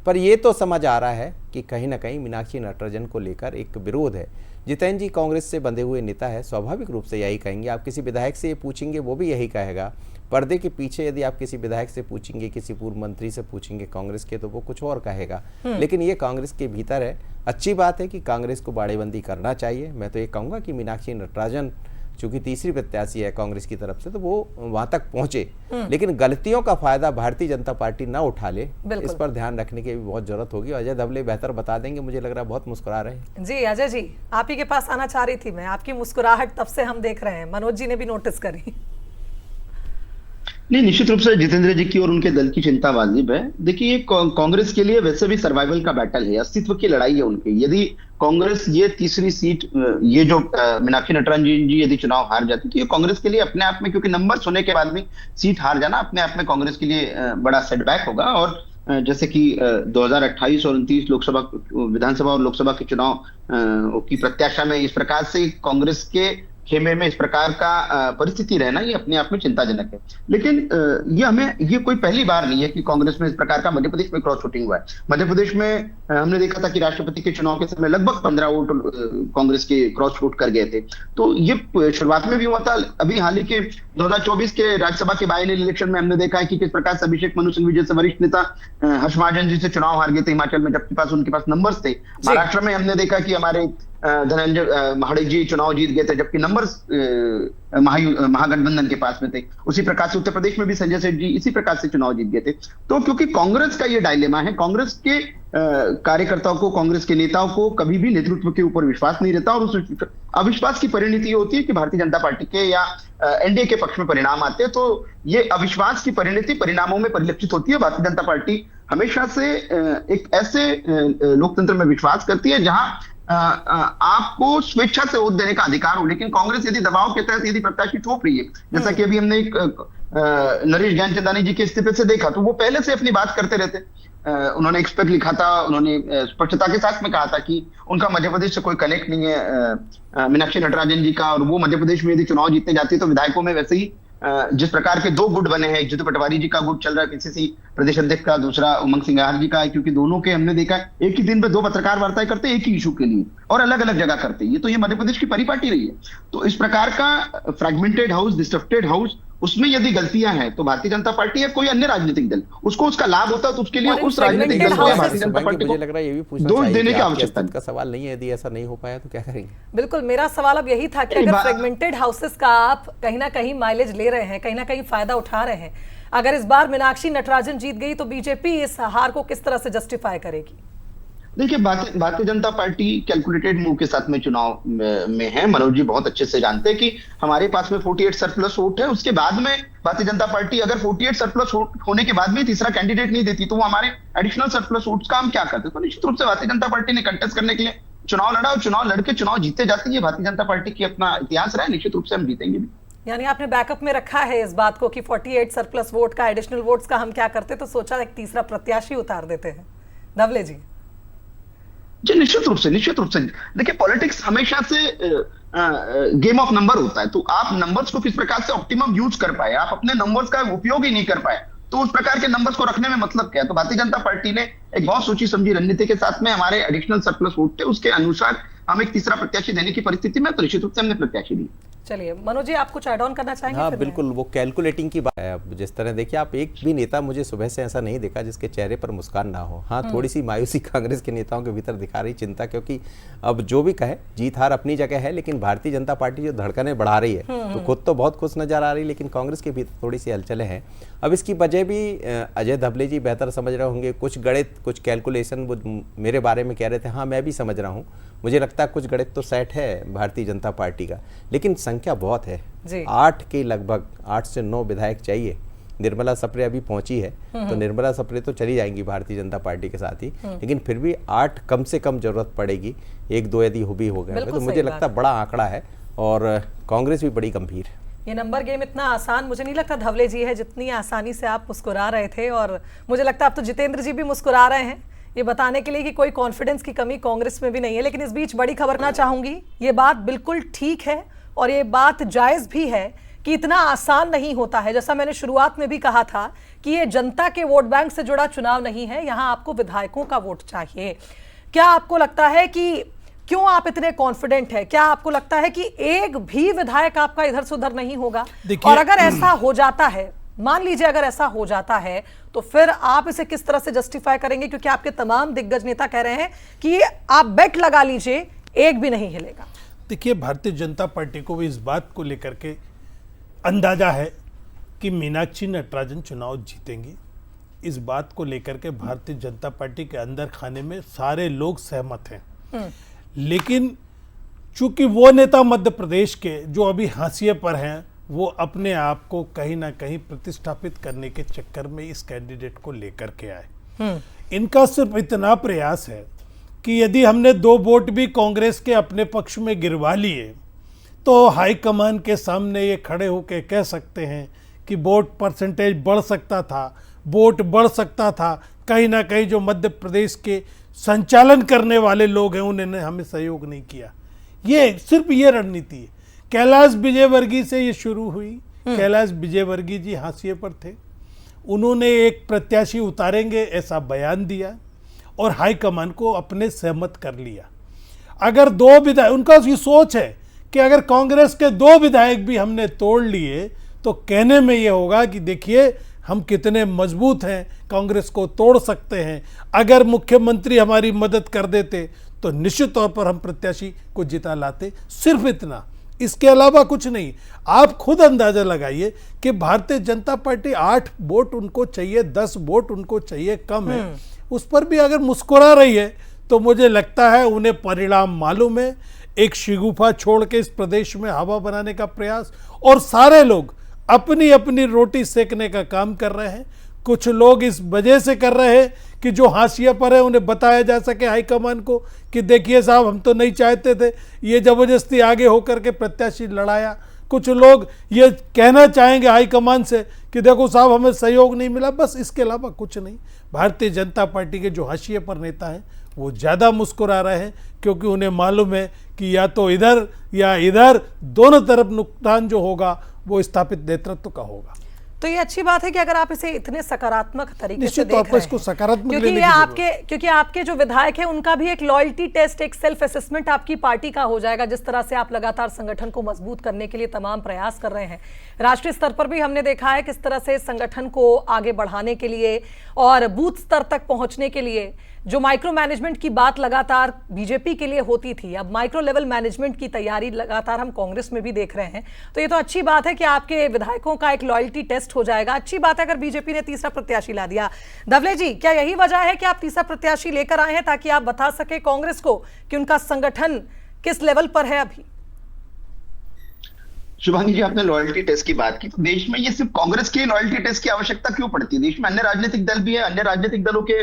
पर ये तो समझ आ रहा है कि कहीं ना कहीं मीनाक्षी नटराजन को लेकर एक विरोध है। जितेंद्र जी कांग्रेस से बंधे हुए नेता है, स्वाभाविक रूप से यही कहेंगे। आप किसी विधायक से ये पूछेंगे वो भी यही कहेगा। पर्दे के पीछे यदि आप किसी विधायक से पूछेंगे, किसी पूर्व मंत्री से पूछेंगे कांग्रेस के, तो वो कुछ और कहेगा। लेकिन ये कांग्रेस के भीतर है। अच्छी बात है कि कांग्रेस को बाड़ेबंदी करना चाहिए। मैं तो ये कहूँगा कि मीनाक्षी नटराजन चूंकि तीसरी प्रत्याशी है कांग्रेस की तरफ से, तो वो वहां तक पहुंचे, लेकिन गलतियों का फायदा भारतीय जनता पार्टी ना उठा ले, इस पर ध्यान रखने की भी बहुत जरूरत होगी। अजय धवले बेहतर बता देंगे, मुझे लग रहा है बहुत मुस्कुरा रहे हैं। जी अजय जी, आप ही के पास आना चाह रही थी मैं, आपकी मुस्कुराहट तब से हम देख रहे हैं, मनोज जी ने भी नोटिस करी। नहीं, निश्चित रूप से जितेंद्र जी की और उनके दल की चिंता वाजिब है। देखिए, कांग्रेस के लिए वैसे भी सर्वाइवल का बैटल है, अस्तित्व की लड़ाई है उनकी। यदि कांग्रेस ये तीसरी सीट, ये जो मीनाक्षी नटराजन जी यदि चुनाव हार जाती तो ये कांग्रेस के लिए अपने आप में, क्योंकि नंबर होने के बाद भी सीट हार जाना अपने आप में कांग्रेस के लिए बड़ा सेटबैक होगा। और जैसे कि 2028 और 29 लोकसभा, विधानसभा और लोकसभा के चुनाव की प्रत्याशा में इस प्रकार से कांग्रेस के खेमे में इस प्रकार का परिस्थिति रहना, ये अपने आप में चिंताजनक है। लेकिन ये कोई पहली बार नहीं है कि कांग्रेस में इस प्रकार का मध्य प्रदेश में क्रॉस वोटिंग हुआ है। मध्य प्रदेश में हमने देखा था कि राष्ट्रपति के चुनाव के समय लगभग 15 वोट कांग्रेस के क्रॉस वोट कर गए थे। तो ये शुरुआत में भी हुआ था। अभी हाल ही के 2024 के राज्यसभा के बाई इलेक्शन में हमने देखा है कि किस प्रकार से अभिषेक मनु सिंघवी जैसे वरिष्ठ नेता हर्ष महाजन जी से चुनाव हार गए थे हिमाचल में, जबकि उनके पास नंबर्स थे। महाराष्ट्र में हमने देखा कि हमारे धनंजय महाड़े जी चुनाव जीत गए थे, जबकि नंबर्स महागठबंधन के पास में थे। उसी प्रकार से उत्तर प्रदेश में भी संजय सेठ जी इसी प्रकार से चुनाव जीत गए थे। तो क्योंकि कांग्रेस का ये डायलेमा है, कांग्रेस के कार्यकर्ताओं को, कांग्रेस के नेताओं को कभी भी नेतृत्व के ऊपर विश्वास नहीं रहता, और उस अविश्वास की परिणति ये होती है कि भारतीय जनता पार्टी के या एनडीए के पक्ष में परिणाम आते हैं। तो ये अविश्वास की परिणति परिणामों में परिलक्षित होती है। भारतीय जनता पार्टी हमेशा से एक ऐसे लोकतंत्र में विश्वास करती है जहां आपको स्वेच्छा से वोट देने का अधिकार हो, लेकिन कांग्रेस यदि दबाव के तहत यदि प्रत्याशी थोप रही है, जैसा कि अभी हमने एक नरेश ज्ञानचंदानी जी के इस्तीफे से देखा, तो वो पहले से अपनी बात करते रहते। उन्होंने एक्सपेक्ट लिखा था, उन्होंने स्पष्टता के साथ में कहा था कि उनका मध्य प्रदेश से कोई कनेक्ट नहीं है मीनाक्षी नटराजन जी का, और वो मध्य प्रदेश में यदि चुनाव जीतने जाती है तो विधायकों में वैसे ही जिस प्रकार के दो गुट बने हैं, जितू पटवारी जी का गुट चल रहा है पीसीसी प्रदेश अध्यक्ष का, दूसरा उमंग सिंघार जी का है, क्योंकि दोनों के हमने देखा है एक ही दिन पे दो पत्रकार वार्ताएं करते हैं एक ही इशू के लिए और अलग अलग जगह करते हैं। ये तो ये मध्य प्रदेश की परिपाटी रही है। तो इस प्रकार का फ्रेगमेंटेड हाउस, डिस्ट्रक्टेड हाउस, उसमें यदि गलतियां हैं तो भारतीय जनता पार्टी या कोई अन्य राजनीतिक दल उसको उसका लाभ होता है, तो उसके लिए उस राजनीतिक दल को भारतीय जनता पार्टी को लग रहा है ये भी पूछना दोष चाहिए देने कि की आपकी आवश्यकता अस्तित्व का सवाल नहीं है, यदि ऐसा नहीं हो पाया तो क्या करेंगे? बिल्कुल, मेरा सवाल अब यही था कि अगर फ्रेगमेंटेड हाउसेस का आप कहीं ना कहीं माइलेज ले रहे हैं, कहीं ना कहीं फायदा उठा रहे हैं, अगर इस बार मीनाक्षी नटराजन जीत गई तो बीजेपी इस हार को किस तरह से जस्टिफाई करेगी? देखिए, Bharatiya Janata party calculated move के साथ में चुनाव में है। मनोज जी बहुत अच्छे से जानते हैं कि हमारे पास में 48 सरप्लस वोट है। उसके बाद में भारतीय जनता पार्टी अगर 48 सरप्लस वोट होने के बाद में तीसरा कैंडिडेट नहीं देती तो वो हमारे एडिशनल सरप्लस वोट्स का हम क्या करते? तो निश्चित रूप से भारतीय जनता पार्टी ने कंटेस्ट करने के लिए चुनाव लड़ा और चुनाव लड़के चुनाव जीते जाती है। भारतीय जनता पार्टी की अपना इतिहास रहा है, निश्चित रूप से हम जीतेंगे भी। यानी आपने बैकअप में रखा है इस बात को कि 48 सरप्लस वोट का, एडिशनल वोट्स का हम क्या करते, तो सोचा एक तीसरा प्रत्याशी उतार देते हैं। धवले जी जी, निश्चित रूप से देखिए, पॉलिटिक्स हमेशा से गेम ऑफ नंबर होता है। तो आप नंबर्स को किस प्रकार से ऑप्टिमम यूज कर पाए, आप अपने नंबर्स का उपयोग ही नहीं कर पाए तो उस प्रकार के नंबर्स को रखने में मतलब क्या है? तो भारतीय जनता पार्टी ने एक बहुत सोची समझी रणनीति के साथ में हमारे एडिशनल सरप्लस वोट थे, उसके अनुसार हम एक तीसरा प्रत्याशी देने की परिस्थिति में, तो निश्चित रूप से हमने प्रत्याशी दी। चलिए मनोज जी, आप कुछ ऐड ऑन करना चाहेंगे? हाँ बिल्कुल, वो कैलकुलेटिंग की बात है। अब जिस तरह देखिए, आप एक भी नेता मुझे सुबह से ऐसा नहीं देखा जिसके चेहरे पर मुस्कान ना हो। हाँ, थोड़ी सी मायूसी कांग्रेस के नेताओं के भीतर दिखा रही, चिंता, क्योंकि अब जो भी कहे जीत हार अपनी जगह है, लेकिन भारतीय जनता पार्टी जो धड़कनें बढ़ा रही है तो खुद तो बहुत खुश नजर आ रही, लेकिन कांग्रेस के भीतर थोड़ी सी हलचलें हैं। अब इसकी वजह भी अजय धवले जी बेहतर समझ रहे होंगे। कुछ गणित, कुछ कैलकुलेशन वो मेरे बारे में कह रहे थे, हाँ मैं भी समझ रहा हूँ। मुझे लगता है कुछ गणित तो सेट है भारतीय जनता पार्टी का, लेकिन संख्या बहुत है। 8 के लगभग 8 से 9 विधायक चाहिए। निर्मला सप्रे अभी पहुंची है तो निर्मला सप्रे तो चली जाएंगी भारतीय जनता पार्टी के साथ ही, लेकिन फिर भी 8 कम से कम जरूरत पड़ेगी। 1-2 यदि हो गए तो मुझे लगता है बड़ा आंकड़ा है और कांग्रेस भी बड़ी गंभीर है। ये नंबर गेम इतना आसान मुझे नहीं लगता धवले जी है, जितनी आसानी से आप मुस्कुरा रहे थे, और मुझे लगता है अब तो जितेंद्र जी भी मुस्कुरा रहे हैं ये बताने के लिए कि कोई कॉन्फिडेंस की कमी कांग्रेस में भी नहीं है। लेकिन इस बीच बड़ी खबर करना चाहूंगी, ये बात बिल्कुल ठीक है और ये बात जायज भी है कि इतना आसान नहीं होता है। जैसा मैंने शुरुआत में भी कहा था कि ये जनता के वोट बैंक से जुड़ा चुनाव नहीं है, यहाँ आपको विधायकों का वोट चाहिए। क्या आपको लगता है कि क्यों आप इतने कॉन्फिडेंट हैं? क्या आपको लगता है कि एक भी विधायक आपका इधर से उधर नहीं होगा? और अगर ऐसा हो जाता है, मान लीजिए अगर ऐसा हो जाता है, तो फिर आप इसे किस तरह से जस्टिफाई करेंगे? क्योंकि आपके तमाम दिग्गज नेता कह रहे हैं कि आप बेट लगा लीजिए, एक भी नहीं हिलेगा। देखिए, भारतीय जनता पार्टी को भी इस बात को लेकर के अंदाजा है कि मीनाक्षी नटराजन चुनाव जीतेंगी। इस बात को लेकर के भारतीय जनता पार्टी के अंदर खाने में सारे लोग सहमत हैं। लेकिन चूंकि वो नेता मध्य प्रदेश के जो अभी हाशिए पर हैं, वो अपने आप को कहीं ना कहीं प्रतिष्ठापित करने के चक्कर में इस कैंडिडेट को लेकर के आए। इनका सिर्फ इतना प्रयास है कि यदि हमने 2 वोट भी कांग्रेस के अपने पक्ष में गिरवा लिए तो हाईकमान के सामने ये खड़े होकर कह सकते हैं कि वोट परसेंटेज बढ़ सकता था, वोट बढ़ सकता था। कहीं ना कहीं जो मध्य प्रदेश के संचालन करने वाले लोग हैं उन्होंने हमें सहयोग नहीं किया। ये सिर्फ ये रणनीति है। कैलाश विजयवर्गीय से ये शुरू हुई। कैलाश विजयवर्गीय जी हाशिए पर थे, उन्होंने एक प्रत्याशी उतारेंगे ऐसा बयान दिया और हाईकमान को अपने सहमत कर लिया। अगर 2 विधायक, उनका ये सोच है कि अगर कांग्रेस के 2 विधायक भी हमने तोड़ लिए तो कहने में ये होगा कि देखिए हम कितने मजबूत हैं, कांग्रेस को तोड़ सकते हैं। अगर मुख्यमंत्री हमारी मदद कर देते तो निश्चित तौर पर हम प्रत्याशी को जिता लाते। सिर्फ इतना, इसके अलावा कुछ नहीं। आप खुद अंदाजा लगाइए कि भारतीय जनता पार्टी 8 वोट उनको चाहिए, 10 वोट उनको चाहिए, कम है, उस पर भी अगर मुस्कुरा रही है तो मुझे लगता है उन्हें परिणाम मालूम है। एक शिगुफा छोड़ के इस प्रदेश में हवा बनाने का प्रयास, और सारे लोग अपनी अपनी रोटी सेकने का काम कर रहे हैं। कुछ लोग इस वजह से कर रहे हैं कि जो हाशिया पर है उन्हें बताया जा सके हाईकमान को कि देखिए साहब, हम तो नहीं चाहते थे, ये जबरदस्ती आगे होकर के प्रत्याशी लड़ाया। कुछ लोग ये कहना चाहेंगे हाईकमान से कि देखो साहब, हमें सहयोग नहीं मिला, बस इसके अलावा कुछ नहीं। भारतीय जनता पार्टी के जो हाशिए पर नेता हैं वो ज़्यादा मुस्कुरा रहे हैं, क्योंकि उन्हें मालूम है कि या तो इधर या इधर, दोनों तरफ नुकसान जो होगा वो स्थापित नेतृत्व का होगा। तो ये अच्छी बात है कि अगर आप इसे इतने सकारात्मक तरीके से देख तौर पर रहे इसको हैं, सकारात्मक क्योंकि लेने ये की क्योंकि आपके जो विधायक हैं उनका भी एक लॉयल्टी टेस्ट, एक सेल्फ असेसमेंट आपकी पार्टी का हो जाएगा। जिस तरह से आप लगातार संगठन को मजबूत करने के लिए तमाम प्रयास कर रहे हैं, राष्ट्रीय स्तर पर भी हमने देखा है किस तरह से संगठन को आगे बढ़ाने के लिए और बूथ स्तर तक पहुंचने के लिए जो माइक्रो मैनेजमेंट की बात लगातार बीजेपी के लिए होती थी, अब माइक्रो लेवल मैनेजमेंट की तैयारी लगातार हम कांग्रेस में भी देख रहे हैं। तो ये तो अच्छी बात है कि आपके विधायकों का एक लॉयल्टी टेस्ट हो जाएगा। अच्छी बात है अगर बीजेपी ने तीसरा प्रत्याशी ला दिया। धवले जी, क्या यही वजह है कि आप तीसरा प्रत्याशी लेकर आए हैं, ताकि आप बता सके कांग्रेस को कि उनका संगठन किस लेवल पर है अभी? शुभांगी जी, आपने लॉयल्टी टेस्ट की बात की, तो देश में ये सिर्फ कांग्रेस के लॉयल्टी टेस्ट की आवश्यकता क्यों पड़ती है? देश में अन्य राजनीतिक दल भी है, अन्य राजनीतिक दलों के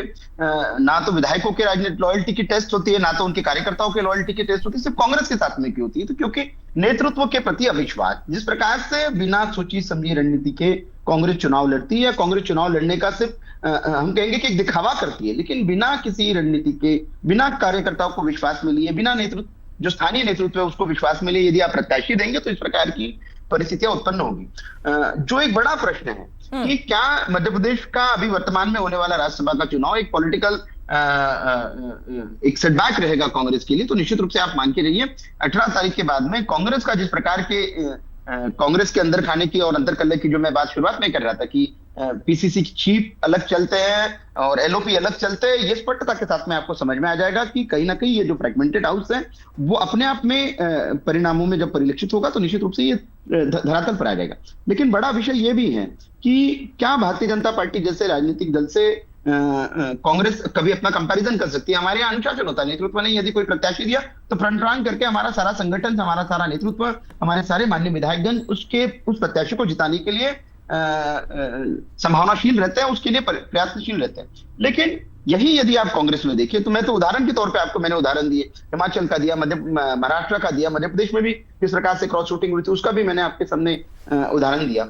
ना तो विधायकों के राजनीतिक लॉयल्टी की टेस्ट होती है, ना तो उनके कार्यकर्ताओं के लॉयल्टी की टेस्ट होती है, सिर्फ कांग्रेस के साथ में क्यों होती है? तो क्योंकि नेतृत्व के प्रति अविश्वास। जिस प्रकार से बिना सोची समझी रणनीति के कांग्रेस चुनाव लड़ती है, कांग्रेस चुनाव लड़ने का सिर्फ हम कहेंगे कि एक दिखावा करती है, लेकिन बिना किसी रणनीति के, बिना कार्यकर्ताओं को विश्वास में लिए, बिना नेतृत्व, जो स्थानीय नेतृत्व है उसको विश्वास में लिए यदि आप प्रत्याशी देंगे तो इस प्रकार की परिस्थितियां उत्पन्न होगी। जो एक बड़ा प्रश्न है कि क्या मध्य प्रदेश का अभी वर्तमान में होने वाला राज्यसभा का चुनाव एक पॉलिटिकल एक सेटबैक रहेगा कांग्रेस के लिए? तो निश्चित रूप से आप मान के रहिए 18 तारीख के बाद में कांग्रेस का जिस प्रकार के कांग्रेस के अंदर खाने की और अंतर कलह की जो मैं बात शुरुआत में कर रहा था कि पीसीसी चीफ अलग चलते हैं और एलओपी अलग चलते हैं, ये स्पष्टता के साथ में आपको समझ में आ जाएगा कि कहीं ना कहीं ये जो फ्रेगमेंटेड हाउस है वो अपने आप में परिणामों में जब परिलक्षित होगा तो निश्चित रूप से ये धरातल पर आ जाएगा। लेकिन बड़ा विषय ये भी है कि क्या भारतीय जनता पार्टी जैसे राजनीतिक दल से कांग्रेस कभी अपना कंपैरिजन कर सकती है? हमारे यहाँ अनुशासन होता है, नेतृत्व नहीं, यदि कोई प्रत्याशी दिया तो फ्रंट रन करके हमारा सारा संगठन, हमारा सारा नेतृत्व, हमारे सारे माननीय विधायकगण उस प्रत्याशी को जिताने के लिए संभावनाशील रहते हैं, उसके लिए प्रयासशील रहते हैं। लेकिन यही यदि आप कांग्रेस में देखिए, तो मैं तो उदाहरण के तौर पे आपको मैंने उदाहरण दिए, हिमाचल का दिया, महाराष्ट्र का दिया, मध्य प्रदेश में भी किस प्रकार से क्रॉस शूटिंग हुई थी उसका भी मैंने आपके सामने उदाहरण दिया।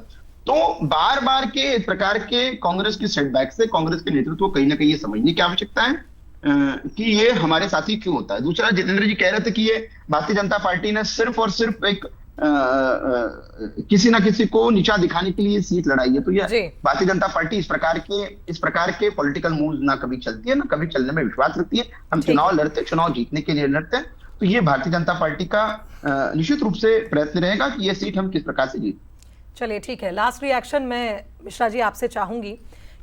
तो बार बार के इस प्रकार के कांग्रेस की सेटबैक से कांग्रेस के नेतृत्व को कहीं ना कहीं ये समझने की आवश्यकता है कि ये हमारे साथ ही क्यों होता है। दूसरा, जितेंद्र जी कह रहे थे कि ये भारतीय जनता पार्टी ने सिर्फ और सिर्फ एक किसी ना किसी को नीचा दिखाने के लिए सीट लड़ाई है। तो ये भारतीय जनता पार्टी इस प्रकार के पॉलिटिकल मूव्स ना कभी चलती है, ना कभी चलने में विश्वास रखती है। हम चुनाव लड़ते, चुनाव जीतने के लिए लड़ते हैं। तो ये भारतीय जनता पार्टी का निश्चित रूप से प्रयत्न रहेगा कि ये सीट हम किस प्रकार से जीतें। चलिए ठीक है, लास्ट रिएक्शन मैं मिश्रा जी आपसे चाहूंगी,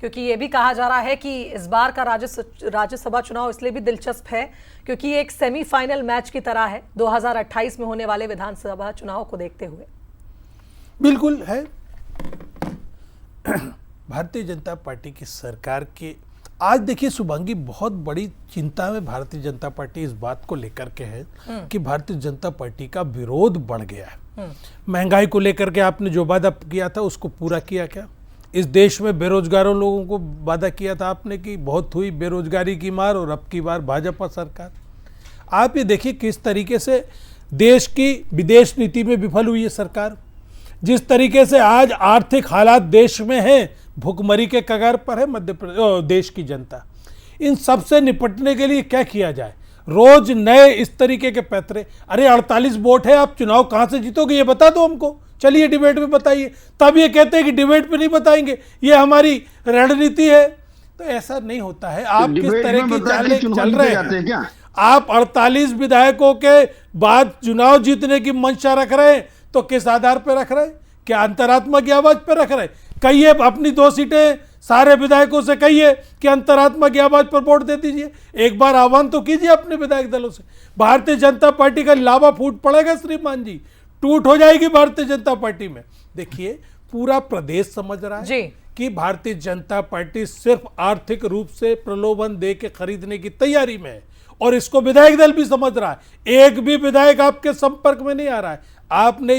क्योंकि ये भी कहा जा रहा है कि इस बार का राज्यसभा चुनाव इसलिए भी दिलचस्प है क्योंकि ये एक सेमीफाइनल मैच की तरह है 2028 में होने वाले विधानसभा चुनाव को देखते हुए। बिल्कुल है। भारतीय जनता पार्टी की सरकार के आज देखिए शुभांगी, बहुत बड़ी चिंता में भारतीय जनता पार्टी इस बात को लेकर के है कि भारतीय जनता पार्टी का विरोध बढ़ गया है। महंगाई को लेकर के आपने जो वादा किया था उसको पूरा किया क्या? इस देश में बेरोजगारों लोगों को वादा किया था आपने कि बहुत हुई बेरोजगारी की मार, और अब की बार भाजपा सरकार। आप ये देखिए किस तरीके से देश की विदेश नीति में विफल हुई है सरकार, जिस तरीके से आज आर्थिक हालात देश में है, भुखमरी के कगार पर है मध्य प्रदेश देश की जनता। इन सब से निपटने के लिए क्या किया जाए? रोज नए इस तरीके के पैतरे। अरे 48 वोट है, आप चुनाव कहां से जीतोगे ये बता दो हमको, चलिए डिबेट में बताइए। तब ये कहते हैं कि डिबेट पे नहीं बताएंगे, ये हमारी रणनीति है। तो ऐसा नहीं होता है। आप किस तरह की चल रहे हैं क्या? आप 48 विधायकों के बाद चुनाव जीतने की मंशा रख रहे हैं, तो किस आधार पर रख रहे हैं? क्या अंतरात्मा की आवाज पर रख रहे हैं? कहिए अपनी 2 सीटें सारे विधायकों से कहिए कि अंतरात्मा की आवाज पर वोट दे दीजिए। एक बार आह्वान तो कीजिए अपने विधायक दलों से। भारतीय जनता पार्टी का लावा फूट पड़ेगा श्रीमान जी, टूट हो जाएगी भारतीय जनता पार्टी में। देखिए पूरा प्रदेश समझ रहा है जी। कि भारतीय जनता पार्टी सिर्फ आर्थिक रूप से प्रलोभन दे के खरीदने की तैयारी में है, और इसको विधायक दल भी समझ रहा है। एक भी विधायक आपके संपर्क में नहीं आ रहा है। आपने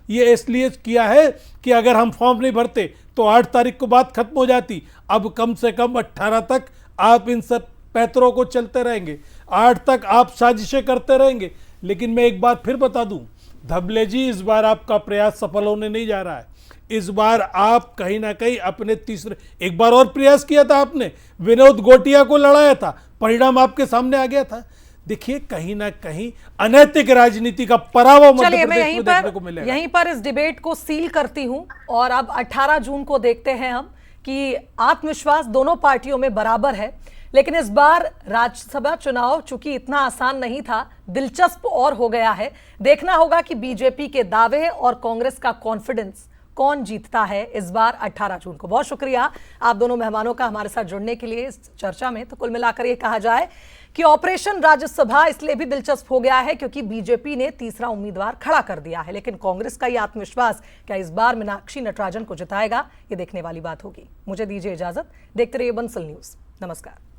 ये इसलिए किया है कि अगर हम फॉर्म नहीं भरते तो 8 तारीख को बात खत्म हो जाती। अब कम से कम 18 तक आप इन सब पैतरों को चलते रहेंगे, 8 तक आप साजिशें करते रहेंगे। लेकिन मैं एक बात फिर बता दूं, धबले जी, इस बार आपका प्रयास सफल होने नहीं जा रहा है। इस बार आप कहीं ना कहीं अपने तीसरे, एक बार और प्रयास किया था आपने, विनोद गोटिया को लड़ाया था, परिणाम आपके सामने आ गया था। देखिए कहीं ना कहीं अनैतिक राजनीति का पराभव मध्य प्रदेश में देखने को मिलेगा। यहीं पर इस डिबेट को सील करती हूं, और अब 18 जून को देखते हैं हम कि आत्मविश्वास दोनों पार्टियों में बराबर है। लेकिन इस बार राज्यसभा चुनाव चूंकि इतना आसान नहीं था, दिलचस्प और हो गया है। देखना होगा कि बीजेपी के दावे और कांग्रेस का कॉन्फिडेंस कौन जीतता है इस बार 18 जून को। बहुत शुक्रिया आप दोनों मेहमानों का हमारे साथ जुड़ने के लिए इस चर्चा में। तो कुल मिलाकर ये कहा जाए कि ऑपरेशन राज्यसभा इसलिए भी दिलचस्प हो गया है क्योंकि बीजेपी ने तीसरा उम्मीदवार खड़ा कर दिया है। लेकिन कांग्रेस का ये आत्मविश्वास क्या इस बार मीनाक्षी नटराजन को जिताएगा, ये देखने वाली बात होगी। मुझे दीजिए इजाजत, देखते रहिए बंसल न्यूज। नमस्कार।